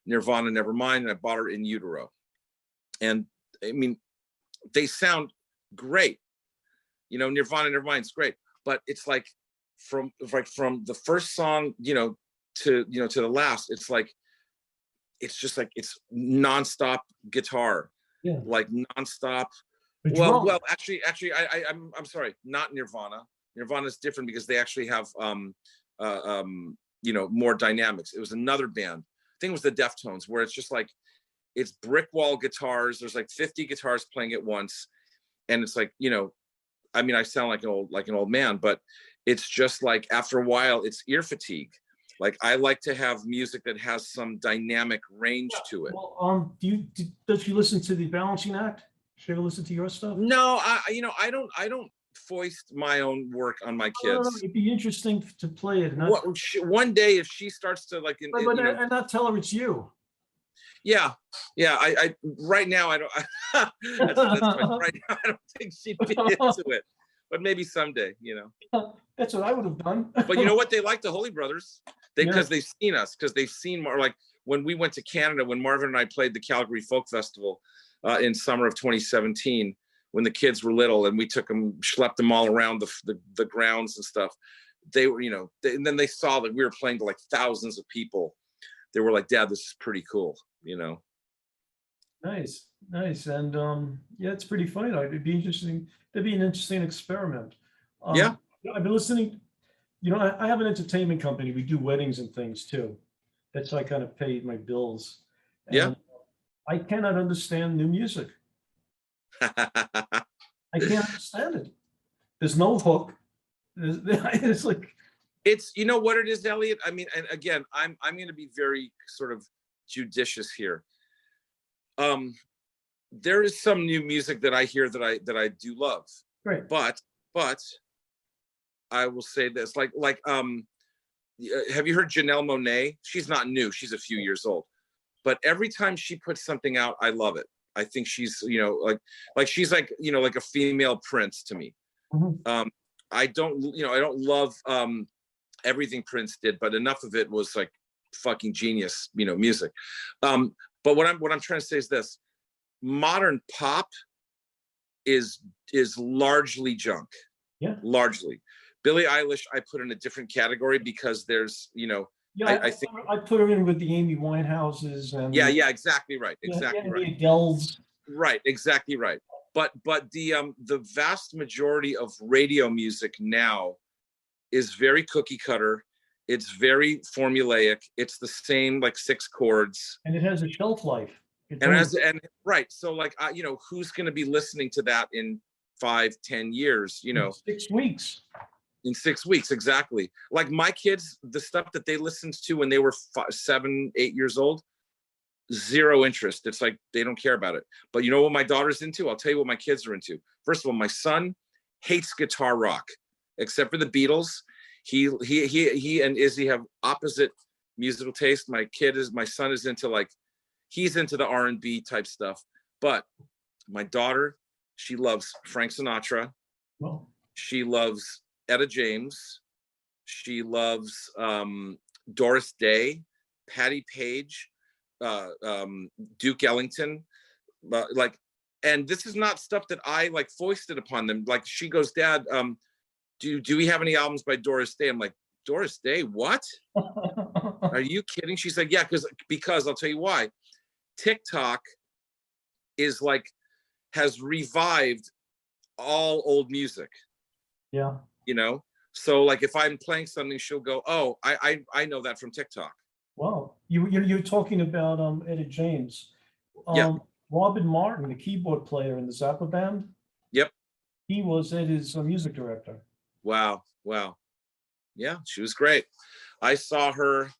Nirvana Nevermind, and I bought her In Utero. And I mean, they sound great. Nirvana Nevermind's great, but it's like from the first song, to the last, it's just like it's nonstop guitar, like nonstop. Well, actually, I'm sorry, not Nirvana. Nirvana's different because they actually have more dynamics. It was another band. I think it was the Deftones, where it's just like it's brick wall guitars. There's like 50 guitars playing at once, and it's like I sound like an old man, but it's just like after a while, it's ear fatigue. Like I like to have music that has some dynamic range to it. Well, does you listen to the Balancing Act? Should I listen to your stuff? No, I don't foist my own work on my kids. It'd be interesting to play it. One day, if she starts to like, and not tell her it's you. Yeah. I right now I don't. That's right now I don't think she'd be into it, but maybe someday. That's what I would have done. But you know what? They like the Holy Brothers. Because they've seen us, because they've seen more. Like when we went to Canada, when Marvin and I played the Calgary Folk Festival in summer of 2017, when the kids were little, and we schlepped them all around the grounds and stuff. They were, and then they saw that we were playing to like thousands of people. They were like, "Dad, this is pretty cool," Nice, and it's pretty funny. It'd be interesting. That'd be an interesting experiment. I've been listening. I have an entertainment company. We do weddings and things too. That's how I kind of pay my bills. And I cannot understand new music. I can't understand it. There's no hook. It's like, it's, what it is, Elliot. I mean, and again, I'm going to be very sort of judicious here. There is some new music that I hear that I do love. Right. But I will say this, like, have you heard Janelle Monáe? She's not new. She's a few years old, but every time she puts something out, I love it. I think she's, like she's like, like a female Prince to me. Mm-hmm. I don't love everything Prince did, but enough of it was like fucking genius, music. But what I'm trying to say is this: modern pop is largely junk. Yeah. Largely. Billie Eilish, I put in a different category because there's, I think I put her in with the Amy Winehouses and exactly right, exactly right. The Adeles. Right, exactly right. But the vast majority of radio music now is very cookie cutter. It's very formulaic. It's the same like 6 chords, and it has a shelf life. And right, so like who's going to be listening to that in 5-10 years? 6 weeks. In 6 weeks, exactly. Like my kids, the stuff that they listened to when they were 7, 8 years old, zero interest. It's like they don't care about it. But you know what my daughter's into? I'll tell you what my kids are into. First of all, my son hates guitar rock, except for the Beatles. He and Izzy have opposite musical taste. My son is into he's into the R&B type stuff. But my daughter, she loves Frank Sinatra. Well, she loves Etta James. She loves Doris Day, Patti Page, Duke Ellington. And this is not stuff that I foisted upon them. Like she goes, Dad, do we have any albums by Doris Day? I'm like, Doris Day, what? Are you kidding? She's like, yeah, because I'll tell you why. TikTok is has revived all old music. Yeah. So if I'm playing something, she'll go, oh, I know that from TikTok. Wow. You're talking about Etta James. Robin Martin, the keyboard player in the Zappa band. Yep. He was Eddie's music director. Wow. Yeah, she was great. I saw her.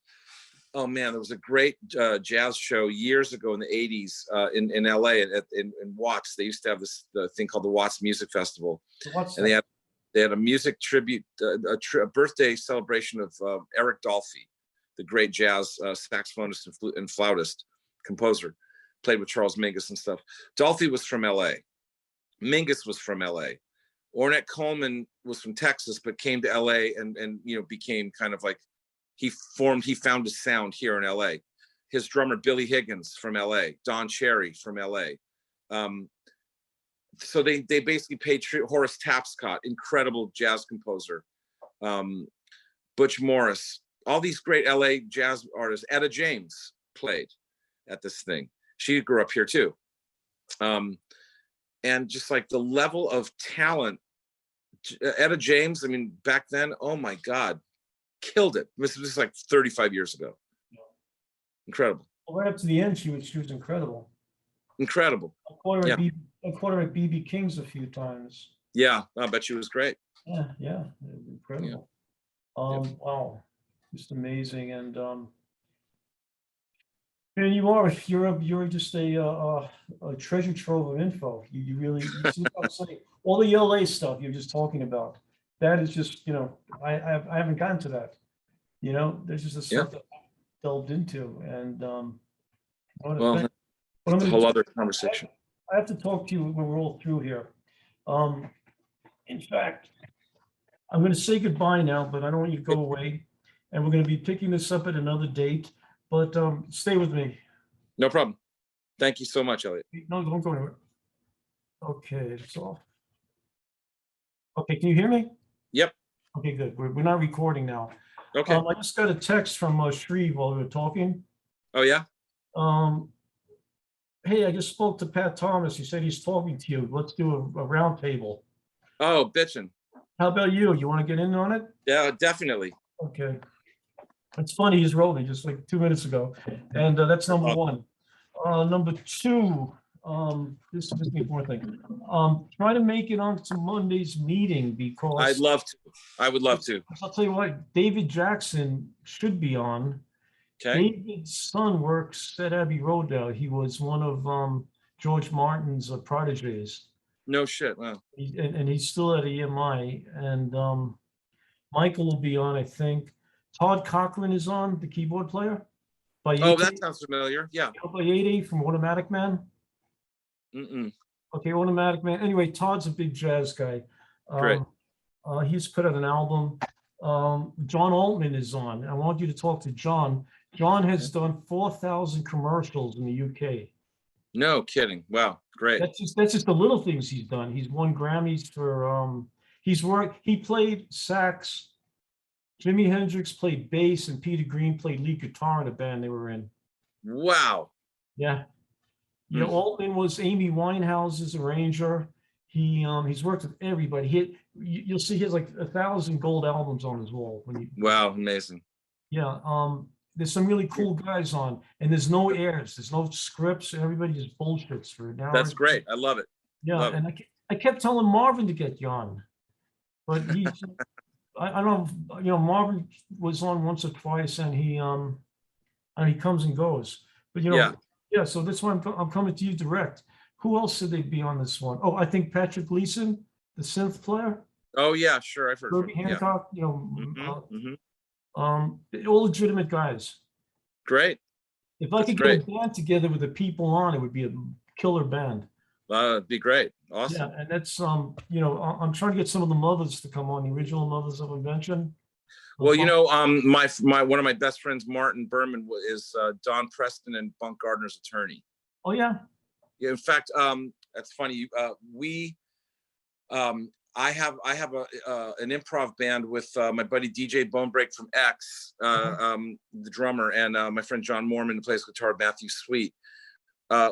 Oh man, there was a great jazz show years ago in the 80s in LA in Watts. They used to have this thing called the Watts Music Festival. What's And they had a music tribute, a birthday celebration of Eric Dolphy, the great jazz saxophonist and flautist, composer, played with Charles Mingus and stuff. Dolphy was from LA. Mingus was from LA. Ornette Coleman was from Texas, but came to LA and became kind of like, he found his sound here in LA. His drummer, Billy Higgins from LA, Don Cherry from LA. So they basically paid Horace Tapscott, incredible jazz composer. Butch Morris, all these great LA jazz artists. Etta James played at this thing. She grew up here too. And just like the level of talent, Etta James, I mean, back then, oh my God, killed it. This was like 35 years ago. Incredible. Well, right up to the end, she was incredible. Incredible. I caught her at BB King's a few times. Yeah, I bet she was great. Yeah, incredible. Wow, just amazing. And you're just a treasure trove of info. You really, you see what I'm saying? All the LA stuff you're just talking about. That is just, I haven't gotten to that. There's just a stuff that I delved into, and it's a whole other conversation. I have to talk to you when we're all through here. In fact, I'm going to say goodbye now, but I don't want you to go away, and we're going to be picking this up at another date. But stay with me. No problem. Thank you so much, Elliot. No, don't go anywhere. Okay, so. Okay, can you hear me? Yep. Okay, good. We're not recording now. Okay. I just got a text from Shreve while we were talking. Oh, yeah? Hey, I just spoke to Pat Thomas. He said he's talking to you. Let's do a round table. Oh, bitchin'. How about you? You want to get in on it? Yeah, definitely. Okay. It's funny, he's wrote me just like 2 minutes ago. And that's number one. Number two, this is the important thing. Try to make it onto Monday's meeting because I'd love to. I would love to. I'll tell you what, David Jackson should be on. Okay. David's son works at Abbey Road now. He was one of George Martin's proteges. No shit. Wow. And he's still at EMI. And Michael will be on, I think. Todd Cochran is on, the keyboard player. That sounds familiar. Yeah. By 80 from Automatic Man. Okay, Automatic Man. Anyway, Todd's a big jazz guy. Great. He's put out an album. John Altman is on. I want you to talk to John. John has done 4,000 commercials in the UK. No kidding. Wow, great. That's just the little things he's done. He's won Grammys for he played sax. Jimi Hendrix played bass, and Peter Green played lead guitar in a band they were in. Wow. Yeah. Altman was Amy Winehouse's arranger. He's worked with everybody. You'll see he has like 1,000 gold albums on his wall. Wow, amazing. Yeah. There's some really cool guys on, and there's no airs, there's no scripts, and everybody just bullshits for an hour. That's great. I love it. Yeah, love and I kept telling Marvin to get you on, but he, I don't know. Marvin was on once or twice, and he comes and goes. But yeah. So that's why I'm coming to you direct. Who else should they be on this one? Oh, I think Patrick Gleason, the synth player. Oh yeah, sure. I've heard. Herbie Hancock. Yeah. All legitimate guys. Great. If I could get a band together with the people on, it would be a killer band. It'd be great. Awesome. Yeah, and that's I'm trying to get some of the mothers to come on, the original Mothers of Invention. Well, my one of my best friends, Martin Berman, is Don Preston and Bunk Gardner's attorney. Oh yeah. Yeah. In fact, that's funny. I have an improv band with my buddy DJ Bonebreak from X, the drummer, and my friend John Mormon, who plays guitar, Matthew Sweet.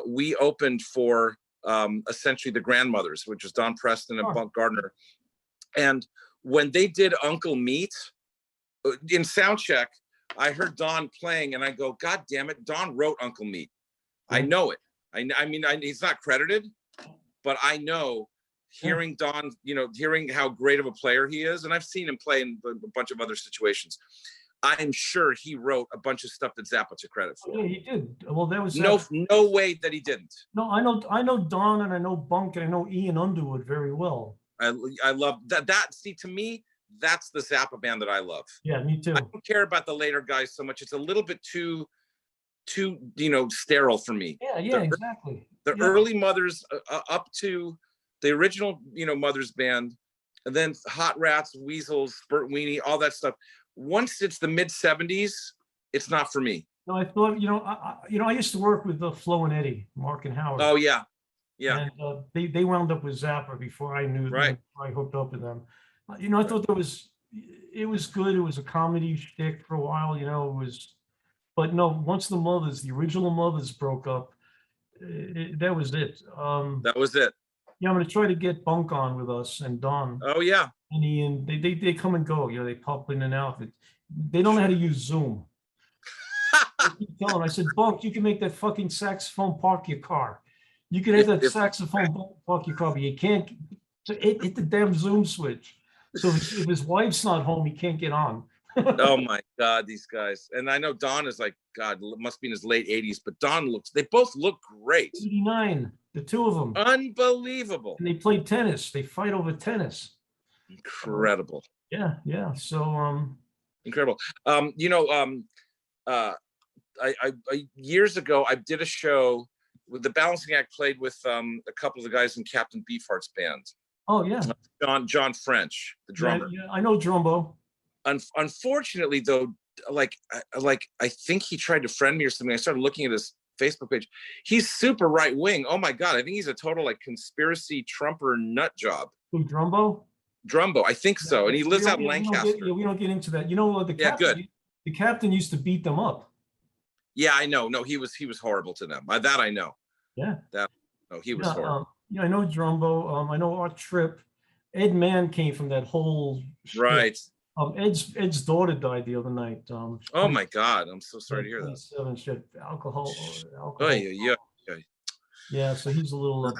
We opened for essentially the Grandmothers, which was Don Preston and Bunk Gardner. And when they did Uncle Meat in soundcheck, I heard Don playing, and I go, God damn it, Don wrote Uncle Meat. I know it. I mean, he's not credited, but I know hearing Don, hearing how great of a player he is, and I've seen him play in a bunch of other situations. I'm sure he wrote a bunch of stuff that Zappa took credit for. Yeah, he did. Well, that was no way that he didn't. No, I know Don, and I know Bunk, and I know Ian Underwood very well. I love that. See, to me, that's the Zappa band that I love. Yeah, me too. I don't care about the later guys so much. It's a little bit too sterile for me. Yeah, exactly. The early Mothers up to the original, Mothers band, and then Hot Rats, Weasels, Burt Weenie, all that stuff. Once it's the mid 70s, it's not for me. No, I thought, I used to work with Flo and Eddie, Mark and Howard. Oh yeah. And they wound up with Zappa before I knew them. Before I hooked up with them. I thought it was good. It was a comedy shtick for a while, but no, once the original Mothers broke up, that was it. That was it. Yeah, I'm going to try to get Bunk on with us and Don. Oh yeah. And Ian, they come and go. They pop in and out. They don't know how to use Zoom. I keep telling him, I said, Bunk, you can make that fucking saxophone park your car. You can have that saxophone park your car, but you can't hit the damn Zoom switch. So if his wife's not home, he can't get on. Oh my God, these guys. And I know Don is like, God, must be in his late 80s, but they both look great. 89, the two of them. Unbelievable. And they play tennis. They fight over tennis. Incredible. Yeah. So incredible. I years ago I did a show with the Balancing Act, played with a couple of the guys in Captain Beefheart's band. Oh yeah. John French, the drummer. Yeah, I know Drumbo. Unfortunately though, like I think he tried to friend me or something. I started looking at his Facebook page. He's super right wing. Oh my God, I think he's a total like conspiracy Trumper nut job. Who, Drumbo? Drumbo, I think so. And he lives out in Lancaster. We don't get into that. The captain, good. The captain used to beat them up. Yeah, I know. No, he was horrible to them. That I know. Yeah. He was horrible. I know Drumbo. I know Art Tripp. Ed Mann came from that whole shit. Right. Ed's daughter died the other night. Oh my God, I'm so sorry to hear that. She had alcohol. Oh yeah. Yeah, so he's a little.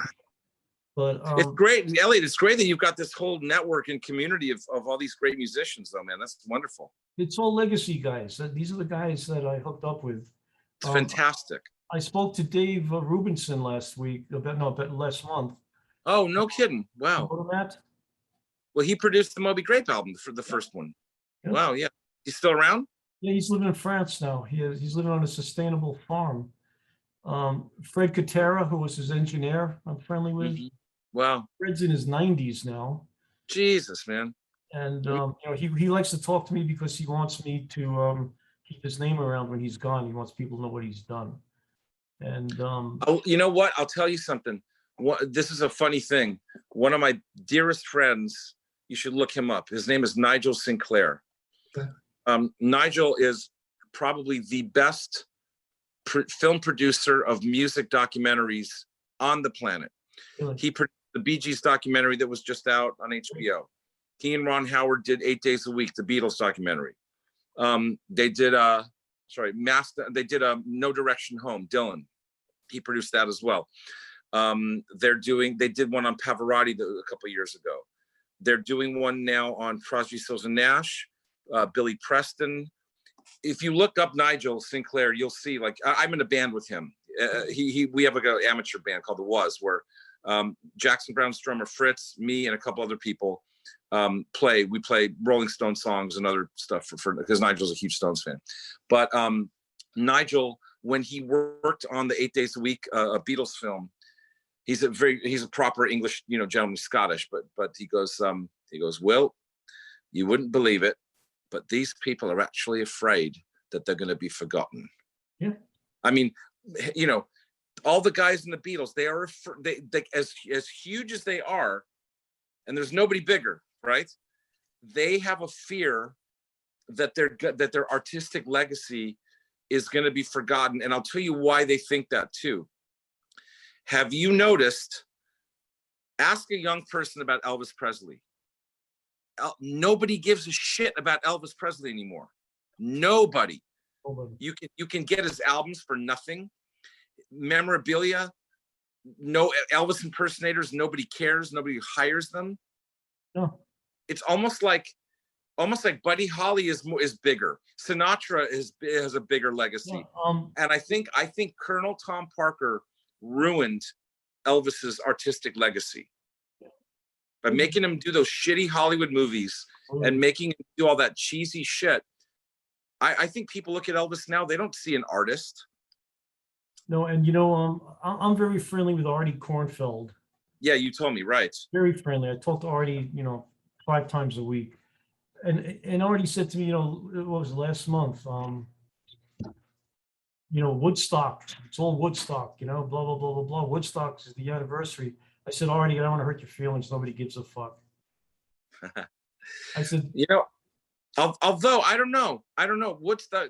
But it's great, Elliot. It's great that you've got this whole network and community of all these great musicians, though, man. That's wonderful. It's all legacy guys. These are the guys that I hooked up with. It's fantastic. I spoke to Dave Rubinson last last month. Oh, no kidding! Wow. You know that? Well, he produced the Moby Grape album for the first one. Yeah. Wow, yeah. He's still around? Yeah, he's living in France now. He's living on a sustainable farm. Fred Katera, who was his engineer, I'm friendly with. Mm-hmm. Wow. Fred's in his 90s now. Jesus, man. And he likes to talk to me because he wants me to keep his name around when he's gone. He wants people to know what he's done. And you know what? I'll tell you something. This is a funny thing. One of my dearest friends, you should look him up. His name is Nigel Sinclair. Okay. Nigel is probably the best film producer of music documentaries on the planet. Really? He produced the Bee Gees documentary that was just out on HBO. He and Ron Howard did 8 Days a Week, the Beatles documentary. They did No Direction Home, Dylan. He produced that as well. They did one on Pavarotti a couple of years ago. They're doing one now on Crosby, Stills and Nash, Billy Preston. If you look up Nigel Sinclair, you'll see, like, I'm in a band with him. We have like an amateur band called The Was, where Jackson Brown's drummer Fritz, me, and a couple other people we play Rolling Stone songs and other stuff for because Nigel's a huge Stones fan. But Nigel, when he worked on the 8 Days a Week a Beatles film, he's a proper English, gentleman, Scottish, but he goes, Will, you wouldn't believe it, but these people are actually afraid that they're going to be forgotten. Yeah. I mean, all the guys in the Beatles, they are as huge as they are, and there's nobody bigger, right? They have a fear that their artistic legacy is going to be forgotten, and I'll tell you why they think that too. Have you noticed? Ask a young person about Elvis Presley. Nobody gives a shit about Elvis Presley anymore. Nobody. You can get his albums for nothing. Memorabilia, no Elvis impersonators. Nobody cares. Nobody hires them. No. It's almost like Buddy Holly is bigger. Sinatra has a bigger legacy. And I think Colonel Tom Parker ruined Elvis's artistic legacy by making him do those shitty Hollywood movies and making him do all that cheesy shit. I think people look at Elvis now, they don't see an artist. No, and I'm very friendly with Artie Kornfeld. Yeah, you told me, right. Very friendly. I talk to Artie, 5 times a week. And Artie said to me, what was it, last month? Woodstock. It's all Woodstock, blah, blah, blah, blah, blah. Woodstock is the anniversary. I said, Artie, I don't want to hurt your feelings. Nobody gives a fuck. I said, although I don't know.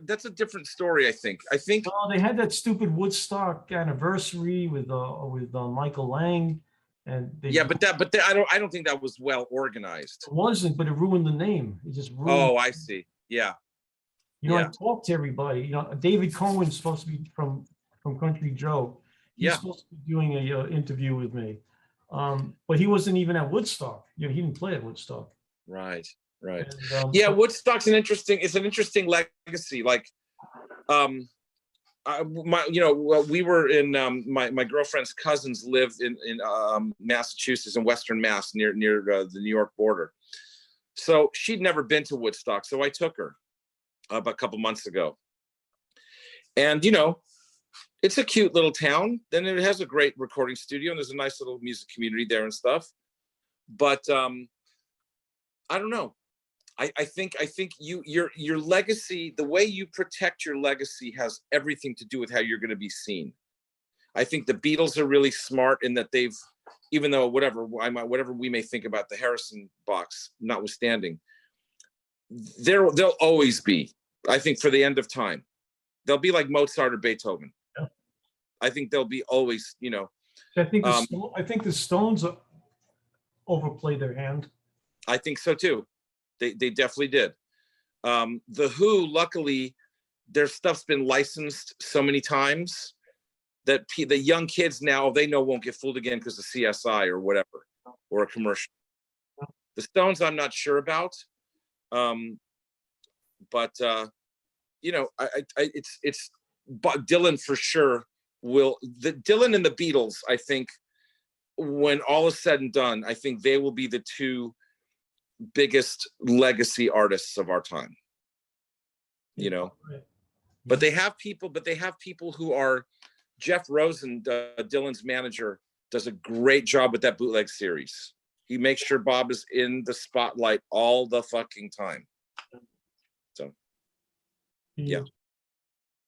That's a different story. I think. They had that stupid Woodstock anniversary with Michael Lang. And but I don't think that was well organized. It wasn't, but it ruined the name. It just ruined. Oh, I see. Yeah. I talked to everybody. David Cohen's supposed to be from Country Joe. He's supposed to be doing a interview with me, but he wasn't even at Woodstock. He didn't play at Woodstock. Right. And, Woodstock's an interesting legacy. Like, we were in my girlfriend's cousins lived in Massachusetts, in Western Mass, near the New York border. So she'd never been to Woodstock, so I took her a couple months ago. And it's a cute little town. Then it has a great recording studio, and there's a nice little music community there and stuff. But I don't know. I think your legacy, the way you protect your legacy, has everything to do with how you're going to be seen. I think the Beatles are really smart in that they've, even though whatever we may think about the Harrison box notwithstanding, they'll always be, I think, for the end of time. They'll be like Mozart or Beethoven. Yeah. I think they'll be always, I think the Stones overplayed their hand. I think so too. They definitely did. The Who, luckily, their stuff's been licensed so many times that the young kids now, they know won't get fooled again because of CSI or whatever, or a commercial. The Stones, I'm not sure about. But Dylan for sure Dylan and the Beatles, I think, when all is said and done, I think they will be the two biggest legacy artists of our time. But they have people who are, Jeff Rosen, Dylan's manager, does a great job with that bootleg series. He makes sure Bob is in the spotlight all the fucking time. So yeah.